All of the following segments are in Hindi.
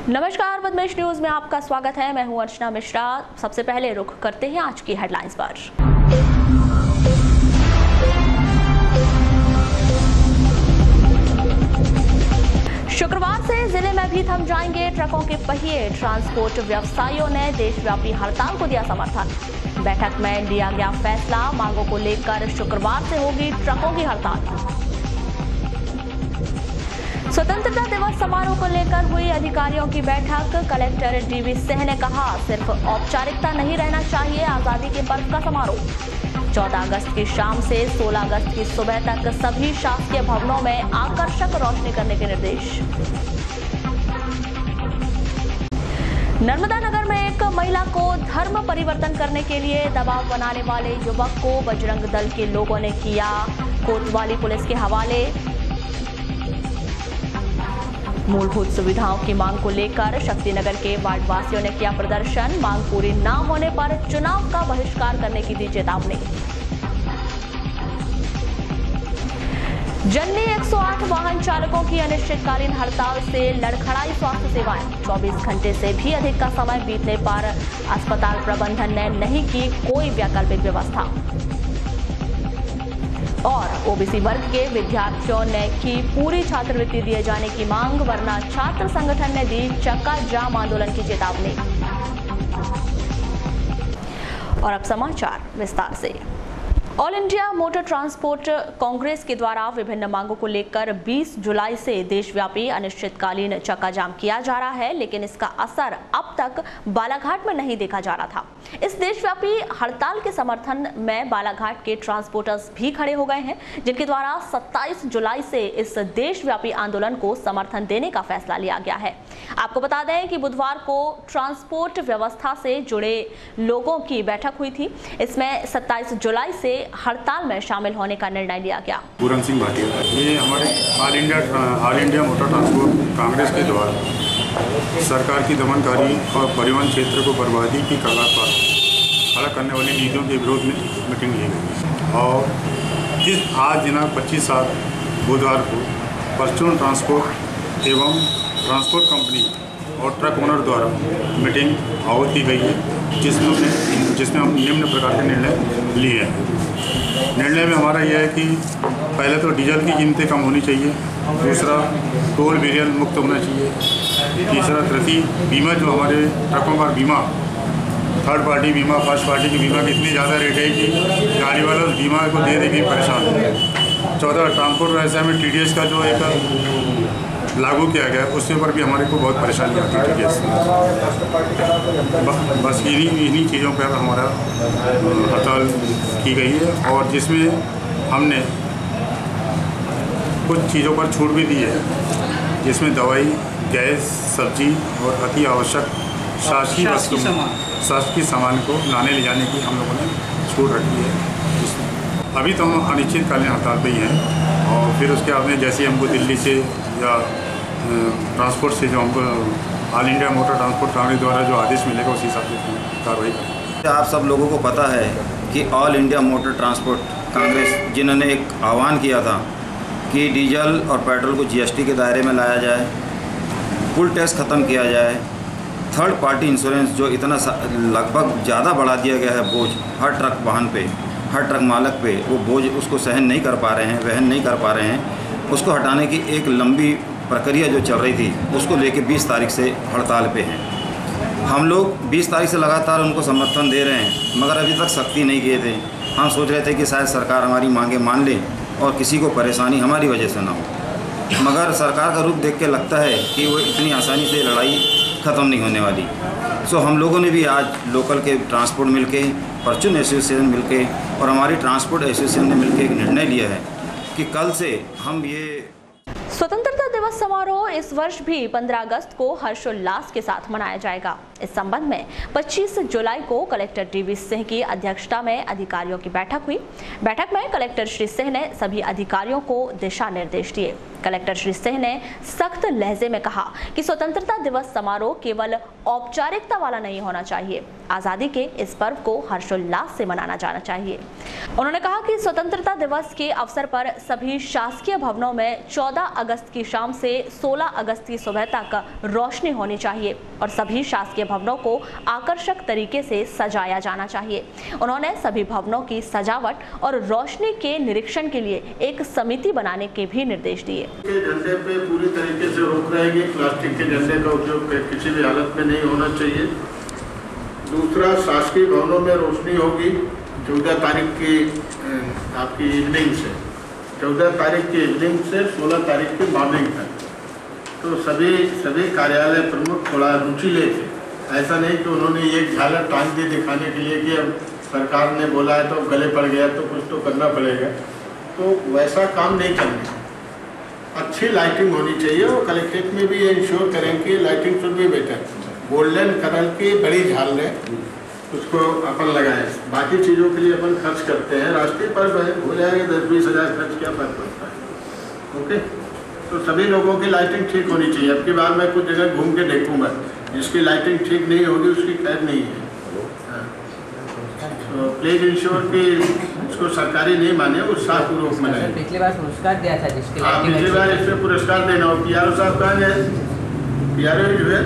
नमस्कार, बदमाश न्यूज में आपका स्वागत है। मैं हूं अर्चना मिश्रा। सबसे पहले रुख करते हैं आज की हेडलाइंस पर। शुक्रवार से जिले में भी थम जाएंगे ट्रकों के पहिए। ट्रांसपोर्ट व्यवसायियों ने देशव्यापी हड़ताल को दिया समर्थन। बैठक में लिया गया फैसला, मांगों को लेकर शुक्रवार से होगी ट्रकों की हड़ताल। स्वतंत्रता दिवस समारोह को लेकर हुई अधिकारियों की बैठक। कलेक्टर डीवी सिंह ने कहा, सिर्फ औपचारिकता नहीं रहना चाहिए आजादी के पर्व का समारोह। 14 अगस्त की शाम से 16 अगस्त की सुबह तक सभी शासकीय भवनों में आकर्षक रोशनी करने के निर्देश। नर्मदा नगर में एक महिला को धर्म परिवर्तन करने के लिए दबाव बनाने वाले युवक को बजरंग दल के लोगों ने किया कोतवाली पुलिस के हवाले। मूलभूत सुविधाओं की मांग को लेकर शक्तिनगर के वार्डवासियों ने किया प्रदर्शन। मांग पूरी न होने पर चुनाव का बहिष्कार करने की दी चेतावनी। जननी 108 वाहन चालकों की अनिश्चितकालीन हड़ताल से लड़खड़ाई स्वास्थ्य सेवाएं। 24 घंटे से भी अधिक का समय बीतने पर अस्पताल प्रबंधन ने नहीं की कोई वैकल्पिक व्यवस्था। और ओबीसी वर्ग के विद्यार्थियों ने की पूरी छात्रवृत्ति दिए जाने की मांग, वरना छात्र संगठन ने दी चक्का जाम आंदोलन की चेतावनी। और अब समाचार विस्तार से। All India motor transport Congress के द्वारा विभिन्न मांगों को लेकर 20 जुलाई से देशव्यापी अनिश्चितकालीन चक्का जाम किया जा रहा है, लेकिन इसका असर अब तक बालाघाट में नहीं देखा जा रहा था। इस देशव्यापी हड़ताल के समर्थन में बालाघाट के ट्रांसपोर्टर्स भी खड़े हो गए हैं, जिनके द्वारा 27 जुलाई से इस देशव्यापी आंदोलन को समर्थन देने का फैसला लिया गया है। आपको बता दें कि बुधवार को ट्रांसपोर्ट व्यवस्था से जुड़े लोगों की बैठक हुई थी। इसमें 27 जुलाई से हड़ताल में शामिल होने का निर्णय लिया गया। पूरन सिंह भाटिया, ये हमारे all India motor transport Congress के द्वारा सरकार की दमनकारी और परिवहन क्षेत्र को बर्बादी की कगार पर खड़ा करने वाली नीतियों के विरोध में मीटिंग ली गई। और आज दिनांक 25/7 बुधवार को परचून ट्रांसपोर्ट एवं ट्रांसपोर्ट कंपनी और ट्रक ओनर द्वारा मीटिंग आहूत की गई है, जिसमें हम निम्न प्रकार के निर्णय लिए हैं। निर्णय में हमारा यह है कि पहले तो डीजल की कीमतें कम होनी चाहिए, दूसरा टोल बेरियल मुक्त होना चाहिए, तीसरा कृषि बीमा, जो हमारे ट्रकों का बीमा थर्ड पार्टी बीमा फर्स्ट पार्टी की बीमा की इतनी ज़्यादा रेट है कि गाड़ी वाला उस बीमा को दे देके परेशान है। चौथा, ट्रांसपोर्ट व्यवसाय में TDS का जो एक लागू किया गया, उसके ऊपर भी हमारे को बहुत परेशानी आती है TDS। बस इन्हीं चीज़ों पर हमारा हड़ताल की गई है, और जिसमें हमने कुछ चीज़ों पर छूट भी दी है, जिसमें दवाई, गैस, सब्जी और अति आवश्यक शासकीय सामान को लाने ले जाने की हम लोगों ने छूट रखी है। अभी तो हम अनिश्चितकालीन हड़ताल पे ही हैं, और फिर उसके बाद में जैसे हमको दिल्ली से या ट्रांसपोर्ट से जो हमको all India motor transport Congress द्वारा जो आदेश मिलेगा, उसी हिसाब से कार्रवाई करेंगे। आप सब लोगों को पता है कि all India motor transport Congress, जिन्होंने एक आह्वान किया था कि डीजल और पेट्रोल को GST के दायरे में लाया जाए, फुल टैक्स ख़त्म किया जाए, थर्ड पार्टी इंश्योरेंस जो इतना लगभग ज़्यादा बढ़ा दिया गया है बोझ हर ट्रक वाहन पे, हर ट्रक मालक पे, वो बोझ उसको सहन नहीं कर पा रहे हैं, वहन नहीं कर पा रहे हैं, उसको हटाने की एक लंबी प्रक्रिया जो चल रही थी, उसको लेके 20 तारीख से हड़ताल पे हैं। हम लोग 20 तारीख से लगातार उनको समर्थन दे रहे हैं, मगर अभी तक सख्ती नहीं किए थे। हम सोच रहे थे कि शायद सरकार हमारी मांगे मान ले और किसी को परेशानी हमारी वजह से ना हो, मगर सरकार का रूप देख के लगता है कि वो इतनी आसानी से लड़ाई ख़त्म नहीं होने वाली। सो हम लोगों ने भी आज लोकल के ट्रांसपोर्ट मिलके, परचून एसोसिएशन मिलके और हमारी ट्रांसपोर्ट एसोसिएशन ने मिलके एक निर्णय लिया है कि कल से हम ये स्वतंत्रता दिवस समारोह इस वर्ष भी 15 अगस्त को हर्षोल्लास के साथ मनाया जाएगा। इस संबंध में 25 जुलाई को कलेक्टर डी.वी. सिंह की अध्यक्षता में अधिकारियों की बैठक हुई। बैठक में कलेक्टर श्री सिंह ने सभी अधिकारियों को दिशा निर्देश दिए। कलेक्टर श्री सिंह ने सख्त लहजे में कहा कि स्वतंत्रता दिवस समारोह केवल औपचारिकता वाला नहीं होना चाहिए। आजादी के इस पर्व को हर्षोल्लास से मनाना जाना चाहिए। उन्होंने कहा कि स्वतंत्रता दिवस के अवसर पर सभी शासकीय भवनों में 14 अगस्त की शाम से 16 अगस्त की सुबह तक रोशनी होनी चाहिए और सभी शासकीय भवनों को आकर्षक तरीके से सजाया जाना चाहिए। उन्होंने सभी भवनों की सजावट और रोशनी के निरीक्षण के लिए एक समिति बनाने के भी निर्देश दिए। झंडे पे पूरी तरीके से रोक रहेगी। प्लास्टिक के झंडे का उपयोग किसी भी हालत में नहीं होना चाहिए। दूसरा, शासकीय भवनों में रोशनी होगी 14 तारीख की आपकी इवनिंग से 14 तारीख की इवनिंग से 16 तारीख की मॉर्निंग तक। तो सभी कार्यालय प्रमुख थोड़ा रुचि लेते, ऐसा नहीं कि उन्होंने ये झालर टांग दी दिखाने के लिए कि अब सरकार ने बोला है तो गले पड़ गया तो कुछ तो करना पड़ेगा, तो वैसा काम नहीं करना। अच्छी लाइटिंग होनी चाहिए और कलेक्ट्रेट में भी ये इंश्योर करें कि lighting should be better. Golden colour की बड़ी झालरें उसको अपन लगाएं। बाकी चीज़ों के लिए अपन खर्च करते हैं, राष्ट्रीय पर्व है, हो जाएगा 10-20 हज़ार खर्च, क्या फर्क पड़ता है। ओके, तो सभी लोगों की लाइटिंग ठीक होनी चाहिए। अब की बार मैं कुछ जगह घूम के देखूंगा, जिसकी लाइटिंग ठीक नहीं होगी उसकी खैर नहीं है। तो प्लीज इंश्योर कि इसको सरकारी नहीं माने, उत्साहपूर्वक मनाए। पिछली बार पुरस्कार दिया था जिसके हाँ, पिछली बार इसमें पुरस्कार देना हो। पीआरओ साहब कहाँ गए? पीआरओ जो है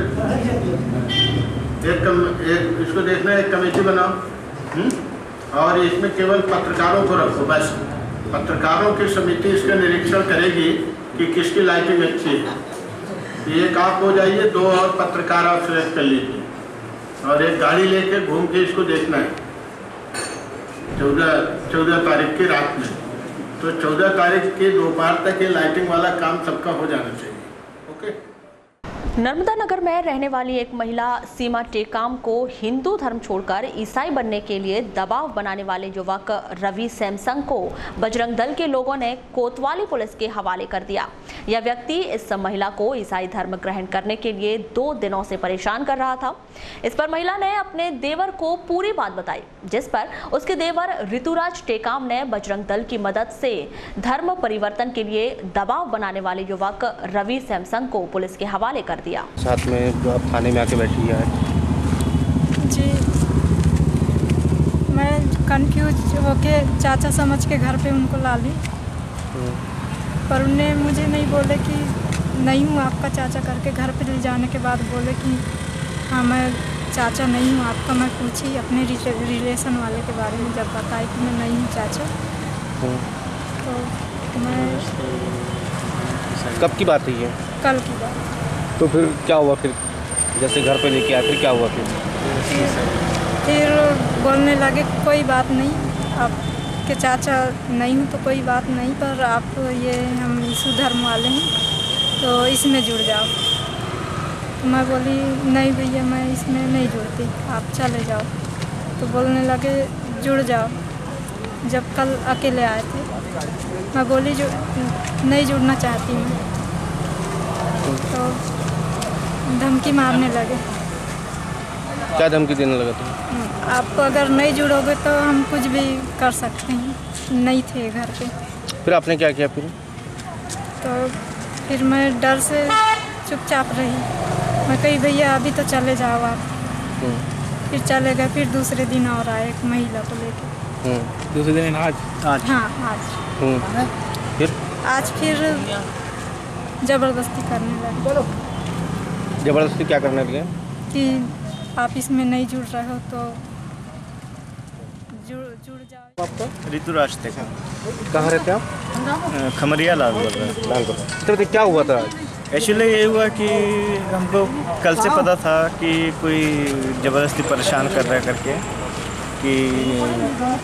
इसको देखना, एक कमेटी बनाओ और इसमें केवल पत्रकारों को रखो। बस पत्रकारों की समिति इसका निरीक्षण करेगी कि किसकी लाइटिंग अच्छी है। एक आप हो जाइए, 2 और पत्रकार आप सिलेक्ट कर लीजिए और एक गाड़ी लेके घूम के इसको देखना है 14 तारीख की रात में। तो 14 तारीख के दोपहर तक ये लाइटिंग वाला काम सबका हो जाना चाहिए। ओके। नर्मदा नगर में रहने वाली एक महिला सीमा टेकाम को हिंदू धर्म छोड़कर ईसाई बनने के लिए दबाव बनाने वाले युवक रवि सैमसंग को बजरंग दल के लोगों ने कोतवाली पुलिस के हवाले कर दिया। यह व्यक्ति इस महिला को ईसाई धर्म ग्रहण करने के लिए 2 दिनों से परेशान कर रहा था। इस पर महिला ने अपने देवर को पूरी बात बताई, जिस पर उसके देवर ऋतुराज टेकाम ने बजरंग दल की मदद से धर्म परिवर्तन के लिए दबाव बनाने वाले युवक रवि सैमसंग को पुलिस के हवाले कर दिया। साथ में जो आप थाने में आके बैठी है जी, मैं कंफ्यूज होके चाचा समझ के घर पे उनको ला ली, पर उन्हें मुझे नहीं बोले कि नहीं हूँ आपका चाचा करके। घर पे ले जाने के बाद बोले कि हाँ मैं चाचा नहीं हूँ आपका। मैं पूछी अपने रिलेशन वाले के बारे में, जब बताई कि मैं नहीं हूँ चाचा, तो मैं कब की बात है ये? कल की बात। तो फिर क्या हुआ? फिर जैसे घर पे लेके आए फिर क्या हुआ? फिर बोलने लगे कोई बात नहीं, आपके चाचा नहीं हूँ तो कोई बात नहीं, पर आप ये हम यीशु धर्म वाले हैं तो इसमें जुड़ जाओ। तो मैं बोली नहीं भैया मैं इसमें नहीं जुड़ती, आप चले जाओ। तो बोलने लगे जुड़ जाओ। जब कल अकेले आए थे, मैं बोली जो नहीं जुड़ना चाहती मैं, तो धमकी मारने लगे। क्या धमकी देने लगा तुम? आपको अगर नहीं जुड़ोगे तो हम कुछ भी कर सकते हैं। नहीं थे घर पे। फिर आपने क्या किया फिर? तो फिर मैं डर से चुपचाप रही। मैं कही भैया अभी तो चले जाओ आप। फिर चले गए। फिर दूसरे दिन और आए एक महिला को लेके। दूसरे दिन आज? हाँ आज। आज फिर जबरदस्ती करने लगे। जबरदस्ती क्या करने लगे? कि आप इसमें नहीं जुड़ रहे हो तो जुड़ जाओ। आपका? ऋतुराज टेकाम। कहाँ रहते आप? खमरिया लालगढ़। तो क्या हुआ था? एक्चुअली ये हुआ कि हमको कल से पता था कि कोई ज़बरदस्ती परेशान कर रहा है करके कि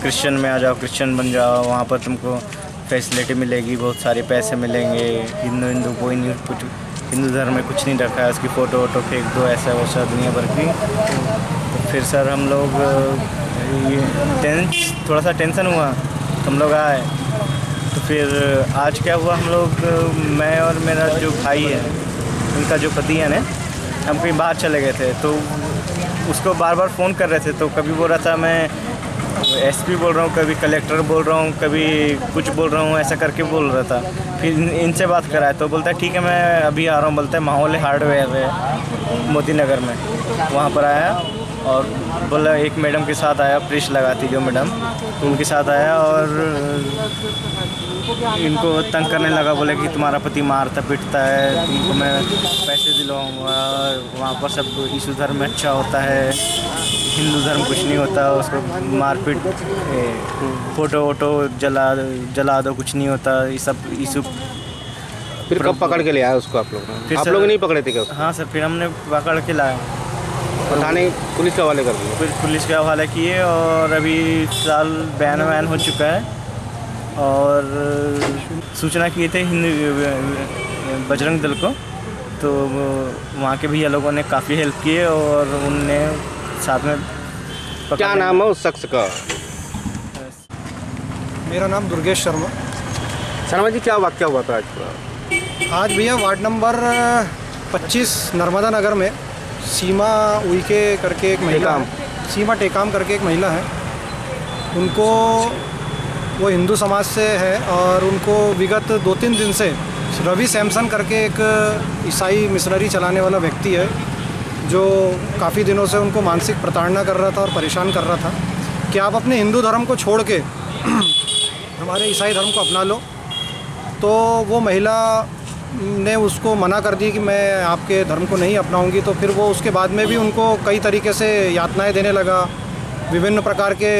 क्रिश्चियन में आ जाओ, क्रिश्चियन बन जाओ, वहाँ पर तुमको फैसिलिटी मिलेगी, बहुत सारे पैसे मिलेंगे। हिंदू कोई नहीं, कुछ हिंदू धर्म में कुछ नहीं रखा है, उसकी फ़ोटो वोटो फेंक दो, ऐसा वैसा दुनिया भर की। तो फिर सर हम लोग थोड़ा सा टेंशन हुआ, हम लोग आए। तो फिर आज क्या हुआ, हम लोग मैं और मेरा जो भाई है, उनका जो पति है ना, हम कहीं बाहर चले गए थे, तो उसको बार बार फ़ोन कर रहे थे, तो कभी बोल रहा था मैं एसपी बोल रहा हूँ, कभी कलेक्टर बोल रहा हूँ, कभी कुछ बोल रहा हूँ, ऐसा करके बोल रहा था। फिर इनसे बात कराया तो बोलता है ठीक है मैं अभी आ रहा हूँ। बोलता है माहौल हार्डवेयर है मोती नगर में, वहाँ पर आया और बोला एक मैडम के साथ आया, प्रेस लगाती जो मैडम, तो उनके साथ आया और इनको तंग करने लगा। बोले कि तुम्हारा पति मारता पीटता है, तुमको मैं पैसे दिलवाऊँगा, वहाँ पर सब यीशु धर्म में अच्छा होता है, हिंदू धर्म कुछ नहीं होता, उसको मारपीट, फ़ोटो वोटो जला दो, कुछ नहीं होता, ये सब यीशु। फिर कब पकड़ के ले आया उसको आप लोग? फिर आप लोग नहीं पकड़े थे क्या? हाँ सर, फिर हमने पकड़ के लाया और थाने पुलिस के हवाले कर दिया। फिर पुलिस के हवाले किए और अभी साल बैन हो चुका है। और सूचना किए थे हिंदू बजरंग दल को, तो वहाँ के भैया लोगों ने काफ़ी हेल्प किए और उनने साथ में क्या नाम है उस शख्स का? मेरा नाम दुर्गेश शर्मा। शर्मा जी, क्या वाक़या हुआ था आज? आज भैया वार्ड नंबर 25 नर्मदा नगर में सीमा उइके करके एक महिला है, सीमा टेकाम करके एक महिला है। उनको, वो हिंदू समाज से है और उनको विगत 2-3 दिन से रवि सैमसन करके एक ईसाई मिशनरी चलाने वाला व्यक्ति है, जो काफ़ी दिनों से उनको मानसिक प्रताड़ना कर रहा था और परेशान कर रहा था कि आप अपने हिंदू धर्म को छोड़ के हमारे ईसाई धर्म को अपना लो। तो वो महिला ने उसको मना कर दी कि मैं आपके धर्म को नहीं अपनाऊंगी। तो फिर वो उसके बाद में भी उनको कई तरीके से यातनाएं देने लगा, विभिन्न प्रकार के,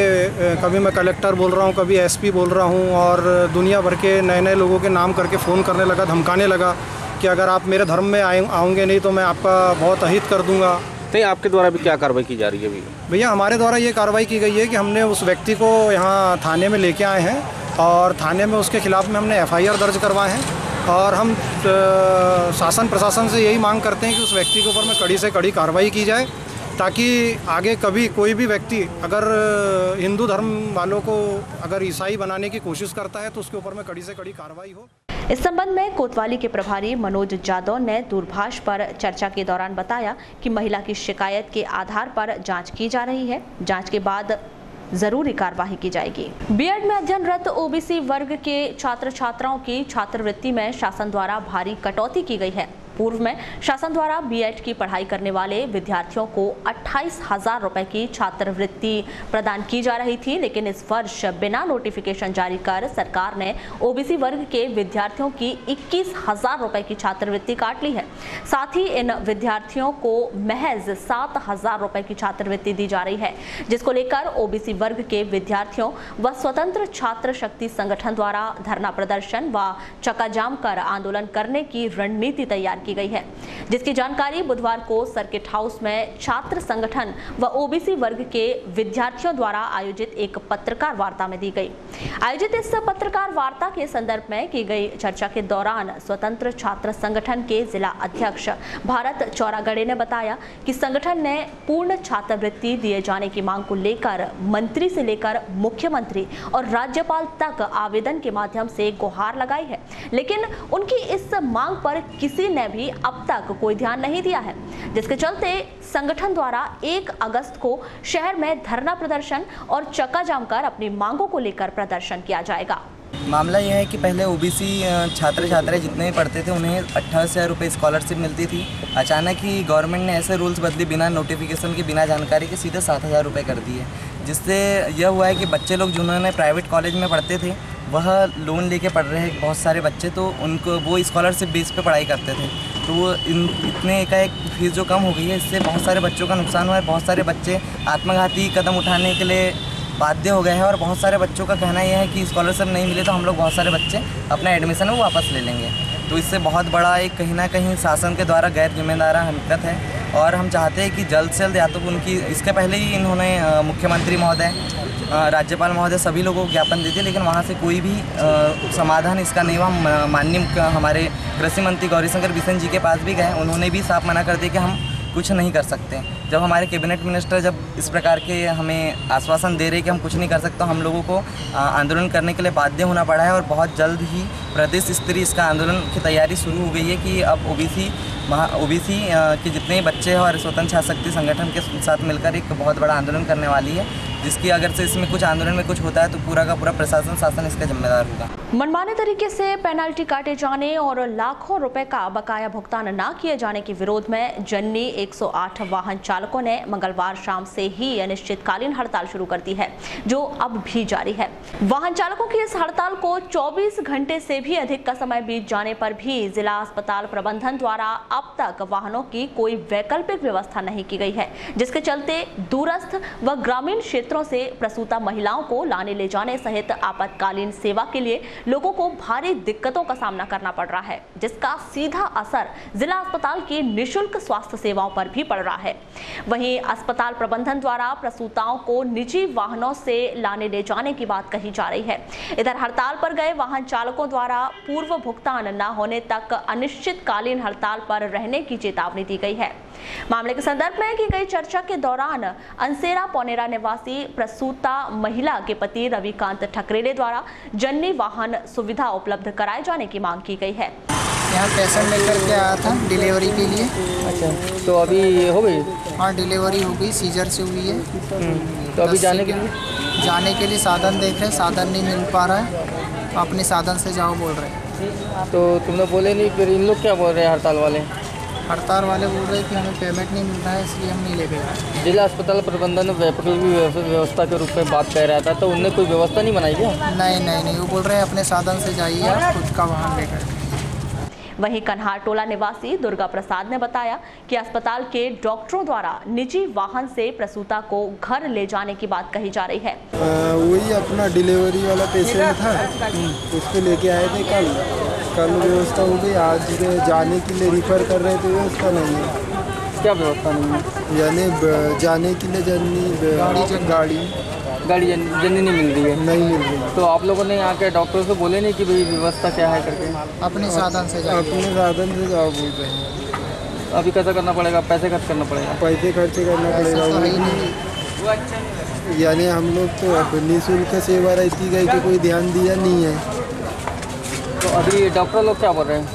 कभी मैं कलेक्टर बोल रहा हूँ, कभी एसपी बोल रहा हूँ, और दुनिया भर के नए नए लोगों के नाम करके फ़ोन करने लगा, धमकाने लगा कि अगर आप मेरे धर्म में आओगे नहीं तो मैं आपका बहुत अहित कर दूंगा। नहीं, आपके द्वारा भी क्या कार्रवाई की जा रही है भैया? हमारे द्वारा ये कार्रवाई की गई है कि हमने उस व्यक्ति को यहाँ थाने में लेके आए हैं और थाने में उसके खिलाफ़ में हमने FIR दर्ज करवाए हैं। और हम शासन प्रशासन से यही मांग करते हैं कि उस व्यक्ति के ऊपर में कड़ी से कड़ी कार्रवाई की जाए, ताकि आगे कभी कोई भी व्यक्ति अगर हिंदू धर्म वालों को अगर ईसाई बनाने की कोशिश करता है तो उसके ऊपर में कड़ी से कड़ी कार्रवाई हो। इस संबंध में कोतवाली के प्रभारी मनोज जादव ने दूरभाष पर चर्चा के दौरान बताया कि महिला की शिकायत के आधार पर जांच की जा रही है, जांच के बाद जरूरी कार्यवाही की जाएगी। बीएड में अध्ययनरत ओबीसी वर्ग के छात्र छात्राओं की छात्रवृत्ति में शासन द्वारा भारी कटौती की गई है। पूर्व में शासन द्वारा बीएड की पढ़ाई करने वाले विद्यार्थियों को 28,000 रुपए की छात्रवृत्ति प्रदान की जा रही थी, लेकिन इस वर्ष बिना नोटिफिकेशन जारी कर सरकार ने ओबीसी वर्ग के विद्यार्थियों की 21,000 रुपए की छात्रवृत्ति काट ली है। साथ ही इन विद्यार्थियों को महज 7,000 रुपए की छात्रवृत्ति दी जा रही है, जिसको लेकर ओबीसी वर्ग के विद्यार्थियों व स्वतंत्र छात्र शक्ति संगठन द्वारा धरना प्रदर्शन व चक्का जाम कर आंदोलन करने की रणनीति तैयार की गई है, जिसकी जानकारी बुधवार को सर्किट हाउस में छात्र संगठन व ओबीसी वर्ग के विद्यार्थियों द्वारा आयोजित एक पत्रकार वार्ता में दी गई। आयोजित इस पत्रकार वार्ता के संदर्भ में की गई चर्चा के दौरान स्वतंत्र छात्र संगठन के जिला अध्यक्ष भारत चौरागड़े ने बताया कि संगठन ने पूर्ण छात्रवृत्ति दिए जाने की मांग को लेकर मंत्री से लेकर मुख्यमंत्री और राज्यपाल तक आवेदन के माध्यम से गुहार लगाई है, लेकिन उनकी इस मांग पर किसी ने भी अब तक कोई ध्यान नहीं दिया है, जिसके चलते संगठन द्वारा 1 अगस्त को शहर में धरना प्रदर्शन और चक्का जाम कर अपनी मांगों को लेकर प्रदर्शन किया जाएगा। मामला यह है कि पहले ओबीसी छात्र छात्राएं जितने भी पढ़ते थे उन्हें 28,000 रुपये स्कॉलरशिप मिलती थी। अचानक ही गवर्नमेंट ने ऐसे रूल्स बदले, बिना नोटिफिकेशन के, बिना जानकारी के, सीधे 7,000 रुपये कर दिए, जिससे यह हुआ है कि बच्चे लोग जिन्होंने प्राइवेट कॉलेज में पढ़ते थे वह लोन लेके पढ़ रहे हैं बहुत सारे बच्चे, तो उनको वो स्कॉलरशिप बेस पे पढ़ाई करते थे, तो वो इतने एकाएक फीस जो कम हो गई है, इससे बहुत सारे बच्चों का नुकसान हुआ है। बहुत सारे बच्चे आत्मघाती कदम उठाने के लिए बाध्य हो गए हैं और बहुत सारे बच्चों का कहना यह है कि स्कॉलरशिप नहीं मिले तो हम लोग बहुत सारे बच्चे अपना एडमिशन वो वापस ले लेंगे। तो इससे बहुत बड़ा एक कहीं ना कहीं शासन के द्वारा गैर जिम्मेदाराना हरकत है और हम चाहते हैं कि जल्द से जल्द या तो उनकी, इसके पहले ही इन्होंने मुख्यमंत्री महोदय, राज्यपाल महोदय सभी लोगों को ज्ञापन दे दिए, लेकिन वहाँ से कोई भी समाधान इसका नहीं हुआ। माननीय हमारे कृषि मंत्री गौरीशंकर बिशन जी के पास भी गए, उन्होंने भी साफ मना कर दिया कि हम कुछ नहीं कर सकते। जब हमारे कैबिनेट मिनिस्टर जब इस प्रकार के हमें आश्वासन दे रहे कि हम कुछ नहीं कर सकते, हम लोगों को आंदोलन करने के लिए बाध्य होना पड़ा है और बहुत जल्द ही प्रदेश स्तरीय इसका आंदोलन की तैयारी शुरू हो गई है कि अब ओबीसी के जितने बच्चे हैं और स्वतंत्र छात्र शक्ति संगठन के साथ मिलकर एक बहुत बड़ा आंदोलन करने वाली है, जिसकी अगर से इसमें कुछ आंदोलन में कुछ होता है तो पूरा का पूरा प्रशासन शासन इसका जिम्मेदार होगा। मनमाने तरीके से पेनल्टी काटे जाने और लाखों रुपए का बकाया भुगतान न किए जाने के विरोध में जन्नी 108 वाहन चालकों ने मंगलवार शाम से ही अनिश्चितकालीन हड़ताल शुरू कर दी है, जो अब भी जारी है। वाहन चालकों की इस हड़ताल को 24 घंटे से भी अधिक का समय बीत जाने पर भी जिला अस्पताल प्रबंधन द्वारा अब तक वाहनों की कोई वैकल्पिक व्यवस्था नहीं की गई है, जिसके चलते दूरस्थ व ग्रामीण क्षेत्रों से प्रसूता महिलाओं को लाने ले जाने सहित आपातकालीन सेवा के लिए लोगों को भारी दिक्कतों का सामना करना पड़ रहा है, जिसका सीधा असर जिला अस्पताल की निःशुल्क स्वास्थ्य सेवाओं पर भी पड़ रहा है। वहीं अस्पताल प्रबंधन द्वारा प्रसूताओं को निजी वाहनों से लाने ले जाने की बात कही जा रही है। इधर हड़ताल पर गए वाहन चालकों द्वारा पूर्व भुगतान न होने तक अनिश्चितकालीन हड़ताल पर रहने की चेतावनी दी गई है। मामले के संदर्भ में की गई चर्चा के दौरान अंसेरा पौनेरा निवासी प्रसूता महिला के पति रविकांत ठकरेले द्वारा जन्नी वाहन सुविधा उपलब्ध कराए जाने की मांग की गई है। यहाँ पेशेंट लेकर के आया था डिलीवरी के लिए। अच्छा, तो अभी हो गई? हाँ, डिलीवरी हो गई, सीजर से हुई है। तो अभी जाने के लिए साधन देख रहे हैं, साधन नहीं मिल पा रहा है, अपने साधन से जाओ बोल रहे हैं। तो तुमने बोले नहीं, फिर इन लोग क्या बोल रहे हैं? हड़ताल वाले बोल रहे हैं कि हमें पेमेंट नहीं मिल रहा है, इसलिए हम नहीं ले गए। जिला अस्पताल प्रबंधन वैकल्पिक व्यवस्था के रूप में बात कर रहा था, तो उनने कोई व्यवस्था नहीं बनाई क्या? नहीं, वो बोल रहे हैं अपने साधन से जाइए, आप खुद का वाहन लेकर। वहीं कन्हार टोला निवासी दुर्गा प्रसाद ने बताया कि अस्पताल के डॉक्टरों द्वारा निजी वाहन से प्रसूता को घर ले जाने की बात कही जा रही है। वही अपना डिलीवरी वाला पेशेंट था, उसको लेके आए थे कल व्यवस्था हो गई। आज जाने के लिए रिफर कर रहे थे, व्यवस्था नहीं है। क्या व्यवस्था नहीं है? यानी जाने के लिए गाड़ी जन्नी नहीं मिल रही है? नहीं मिल रही है। तो आप लोगों ने यहाँ के डॉक्टर से बोले नहीं कि भाई व्यवस्था क्या है करके? अपने साधन से जाओ बोल रहे हैं। अभी कैसा करना पड़ेगा? पैसे खर्च करना पड़ेगा? पैसे खर्च करना पड़ेगा। यानी हम लोग तो अब निःशुल्क सेवा रहती गई कि कोई ध्यान दिया नहीं है। तो अभी डॉक्टर लोग क्या बोल रहे हैं?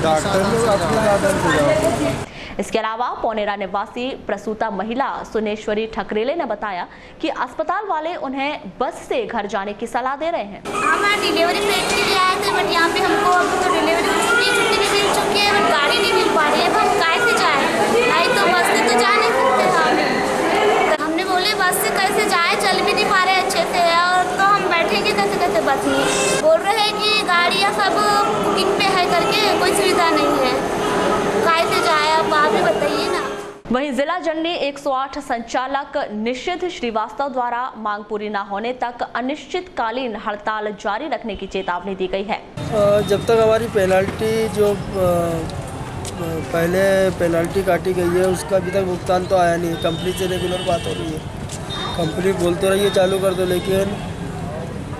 डॉक्टर लोग अपने साधन से जाओ। इसके अलावा पौनेरा निवासी प्रसूता महिला सुनेश्वरी ठकरेले ने बताया कि अस्पताल वाले उन्हें बस से घर जाने की सलाह दे रहे हैं। हम डिलीवरी प्लेट के लिए आए थे, बट यहाँ पे हमको तो डिलीवरी छुट्टी भी मिल चुकी है, बट गाड़ी नहीं मिल पा रही है। हम कैसे जाए? आई तो बस से तो जा नहीं सकते। हमने बोले बस से कैसे जाए, चल भी नहीं पा रहे अच्छे से, और तो हम बैठेंगे कैसे बस में। बोल रहे हैं कि गाड़ियाँ सब बुकिंग पे है करके, कोई सुविधा नहीं है, कैसे जाए? आप भी बताइए ना। वहीं जिला जन्नी 108 संचालक निषिद्ध श्रीवास्तव द्वारा मांग पूरी न होने तक अनिश्चितकालीन हड़ताल जारी रखने की चेतावनी दी गई है। जब तक हमारी पेनल्टी जो पहले पेनल्टी काटी गई है उसका अभी तक भुगतान तो आया नहीं। कंपनी से रेगुलर बात हो रही है, कंपनी बोलते रही है चालू कर दो, लेकिन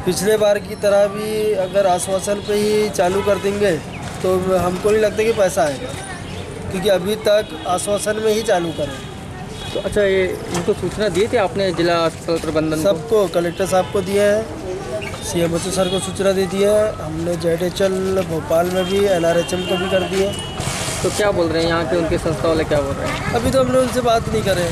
पिछले बार की तरह भी अगर आश्वासन पे ही चालू कर देंगे तो हमको नहीं लगता कि पैसा आएगा, क्योंकि अभी तक आश्वासन में ही चालू करें। तो अच्छा, ये इनको सूचना दी थी आपने जिला अस्पताल प्रबंधन सबको? कलेक्टर साहब को दिया है, CMO सर को सूचना दे दी है, हमने ZHL भोपाल में भी NRHM को भी कर दी है। तो क्या बोल रहे हैं यहाँ के उनके संस्था वाले, क्या बोल रहे हैं? अभी तो हमने उनसे बात नहीं करे,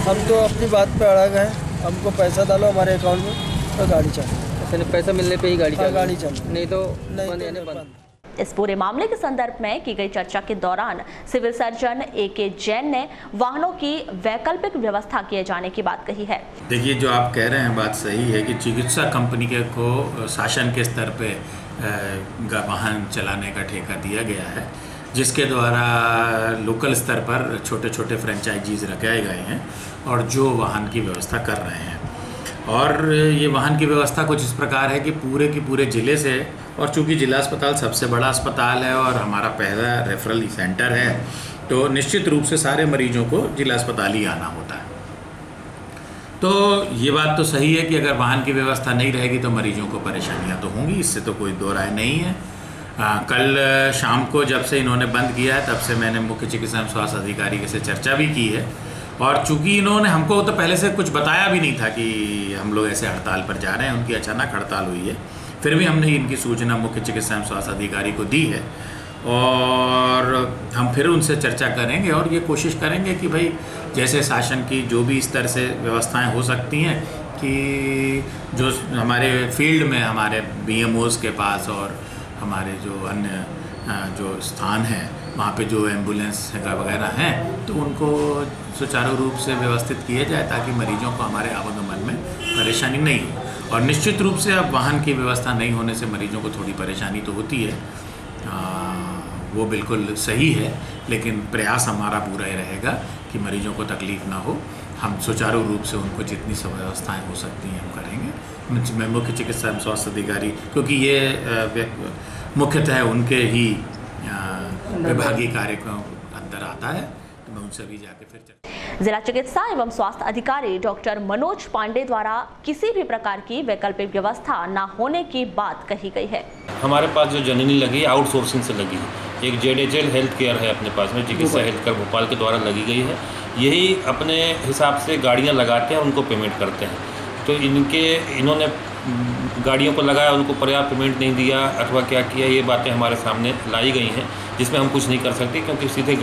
हम तो अपनी बात पे अड़ग हैं। हमको पैसा डालो हमारे अकाउंट में तो गाड़ी चले। अच्छा, पैसा मिलने पे ही गाड़ी चले, नहीं तो बंद। इस पूरे मामले के संदर्भ में की गई चर्चा के दौरान सिविल सर्जन AK जैन ने वाहनों की वैकल्पिक व्यवस्था किए जाने की बात कही है। देखिए, जो आप कह रहे हैं बात सही है कि चिकित्सा कंपनी को शासन के स्तर पे वाहन चलाने का ठेका दिया गया है, जिसके द्वारा लोकल स्तर पर छोटे छोटे फ्रेंचाइजीज लगाए गए हैं और जो वाहन की व्यवस्था कर रहे हैं। और ये वाहन की व्यवस्था कुछ इस प्रकार है कि पूरे के पूरे ज़िले से, और चूँकि जिला अस्पताल सबसे बड़ा अस्पताल है और हमारा पहला रेफरल सेंटर है, तो निश्चित रूप से सारे मरीजों को जिला अस्पताल ही आना होता है। तो ये बात तो सही है कि अगर वाहन की व्यवस्था नहीं रहेगी तो मरीजों को परेशानियां तो होंगी, इससे तो कोई दो राय नहीं है। कल शाम को जब से इन्होंने बंद किया है तब से मैंने मुख्य चिकित्सा एवं स्वास्थ्य अधिकारी से चर्चा भी की है, और चूंकि इन्होंने हमको तो पहले से कुछ बताया भी नहीं था कि हम लोग ऐसे हड़ताल पर जा रहे हैं, उनकी अचानक हड़ताल हुई है, फिर भी हमने इनकी सूचना मुख्य चिकित्सा एवं स्वास्थ्य अधिकारी को दी है, और हम फिर उनसे चर्चा करेंगे और ये कोशिश करेंगे कि भाई जैसे शासन की जो भी स्तर से व्यवस्थाएं हो सकती हैं कि जो हमारे फील्ड में हमारे BMOs के पास और हमारे जो अन्य जो स्थान हैं वहाँ पे जो एम्बुलेंस वगैरह हैं तो उनको सुचारू रूप से व्यवस्थित किया जाए ताकि मरीजों को हमारे आवागमन में परेशानी नहीं हो। और निश्चित रूप से अब वाहन की व्यवस्था नहीं होने से मरीजों को थोड़ी परेशानी तो होती है, वो बिल्कुल सही है, लेकिन प्रयास हमारा पूरा ही रहेगा कि मरीजों को तकलीफ़ ना हो। हम सुचारू रूप से उनको जितनी सब व्यवस्थाएँ हो सकती हैं हम करेंगे। मैं मुख्य चिकित्सा एवं स्वास्थ्य अधिकारी, क्योंकि ये मुख्यतः उनके ही विभागीय कार्यक्रम अंदर आता है, तो मैं उनसे भी जाके फिर जिला चिकित्सा एवं स्वास्थ्य अधिकारी डॉक्टर मनोज पांडे द्वारा किसी भी प्रकार की वैकल्पिक व्यवस्था न होने की बात कही गई है। हमारे पास जो जननी लगी आउटसोर्सिंग से लगी, एक JDHL हेल्थ केयर है अपने पास में, चिकित्सा हेल्थ केयर भोपाल के द्वारा लगी गई है। यही अपने हिसाब से गाड़ियाँ लगाते हैं, उनको पेमेंट करते हैं। तो इन्होंने गाड़ियों को लगाया, उनको पर्याप्त पेमेंट नहीं दिया अथवा क्या किया, ये बातें हमारे सामने लाई गई हैं, जिसमें हम कुछ नहीं कर सकते क्योंकि सीधे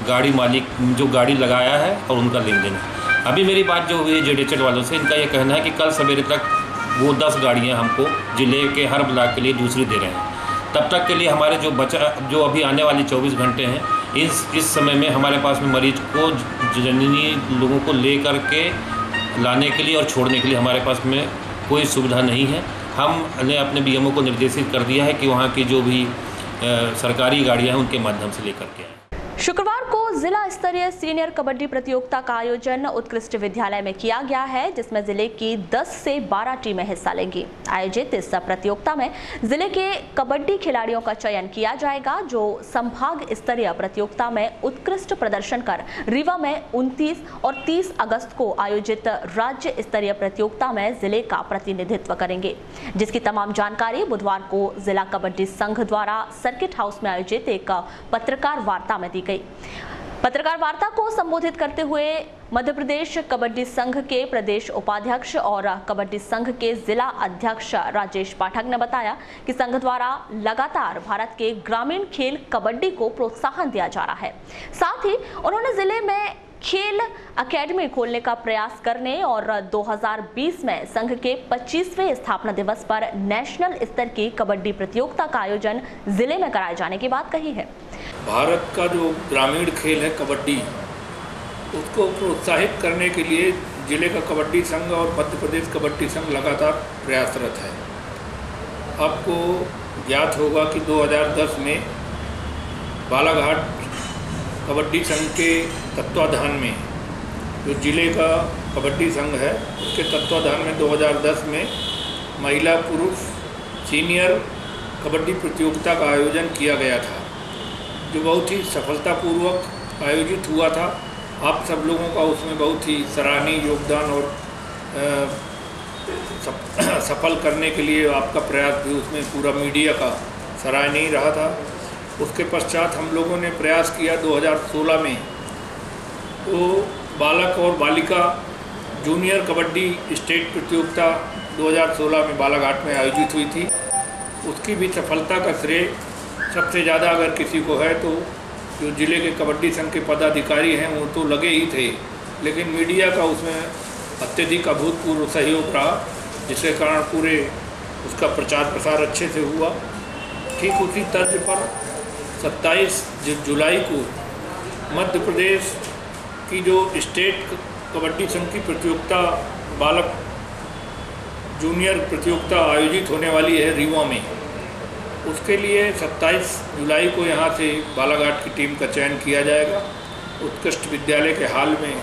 गाड़ी मालिक जो गाड़ी लगाया है और उनका लेन देन है। अभी मेरी बात जो हुई है JDHL वालों से, इनका ये कहना है कि कल सवेरे तक वो 10 गाड़ियाँ हमको जिले के हर ब्लॉक के लिए दूसरी दे रहे हैं। तब तक के लिए हमारे जो अभी आने वाली 24 घंटे हैं, इस समय में हमारे पास में मरीज को जननी लोगों को ले कर के लाने के लिए और छोड़ने के लिए हमारे पास में कोई सुविधा नहीं है। हमने अपने BMO को निर्देशित कर दिया है कि वहाँ की जो भी सरकारी गाड़ियाँ हैं उनके माध्यम से लेकर के आएँ। शुक्रवार को जिला स्तरीय सीनियर कबड्डी प्रतियोगिता का आयोजन उत्कृष्ट विद्यालय में किया गया है, जिसमें जिले की 10 से 12 टीमें हिस्सा लेंगी। आयोजित इस प्रतियोगिता में जिले के कबड्डी खिलाड़ियों का चयन किया जाएगा, जो संभाग स्तरीय प्रतियोगिता में उत्कृष्ट प्रदर्शन कर रीवा में 29 और 30 अगस्त को आयोजित राज्य स्तरीय प्रतियोगिता में जिले का प्रतिनिधित्व करेंगे, जिसकी तमाम जानकारी बुधवार को जिला कबड्डी संघ द्वारा सर्किट हाउस में आयोजित एक पत्रकार वार्ता में दी गई। पत्रकार वार्ता को संबोधित करते हुए मध्य प्रदेश कबड्डी संघ के प्रदेश उपाध्यक्ष और कबड्डी संघ के जिला अध्यक्ष राजेश पाठक ने बताया कि संघ द्वारा लगातार भारत के ग्रामीण खेल कबड्डी को प्रोत्साहन दिया जा रहा है। साथ ही उन्होंने जिले में खेल अकेडमी खोलने का प्रयास करने और 2020 में संघ के 25वें स्थापना दिवस पर नेशनल स्तर की कबड्डी प्रतियोगिता का आयोजन जिले में कराए जाने की बात कही है। भारत का जो ग्रामीण खेल है कबड्डी, उसको प्रोत्साहित करने के लिए जिले का कबड्डी संघ और मध्य प्रदेश कबड्डी संघ लगातार प्रयासरत है। आपको ज्ञात होगा कि 2010 में बालाघाट कबड्डी संघ के तत्वाधान में, जो जिले का कबड्डी संघ है उसके तत्वाधान में 2010 में महिला पुरुष सीनियर कबड्डी प्रतियोगिता का आयोजन किया गया था, जो बहुत ही सफलतापूर्वक आयोजित हुआ था। आप सब लोगों का उसमें बहुत ही सराहनीय योगदान और सफल करने के लिए आपका प्रयास भी उसमें पूरा मीडिया का सराहनीय रहा था। उसके पश्चात हम लोगों ने प्रयास किया 2016 में, तो बालक और बालिका जूनियर कबड्डी स्टेट प्रतियोगिता 2016 में बालाघाट में आयोजित हुई थी। उसकी भी सफलता का श्रेय सबसे ज़्यादा अगर किसी को है तो जो जिले के कबड्डी संघ के पदाधिकारी हैं वो तो लगे ही थे, लेकिन मीडिया का उसमें अत्यधिक अभूतपूर्व सहयोग रहा, जिसके कारण पूरे उसका प्रचार प्रसार अच्छे से हुआ। ठीक उसी तर्ज पर 27 जुलाई को मध्य प्रदेश की जो स्टेट कबड्डी संघ की प्रतियोगिता बालक जूनियर प्रतियोगिता आयोजित होने वाली है रीवा में, उसके लिए 27 जुलाई को यहाँ से बालाघाट की टीम का चयन किया जाएगा। उत्कृष्ट विद्यालय के हाल में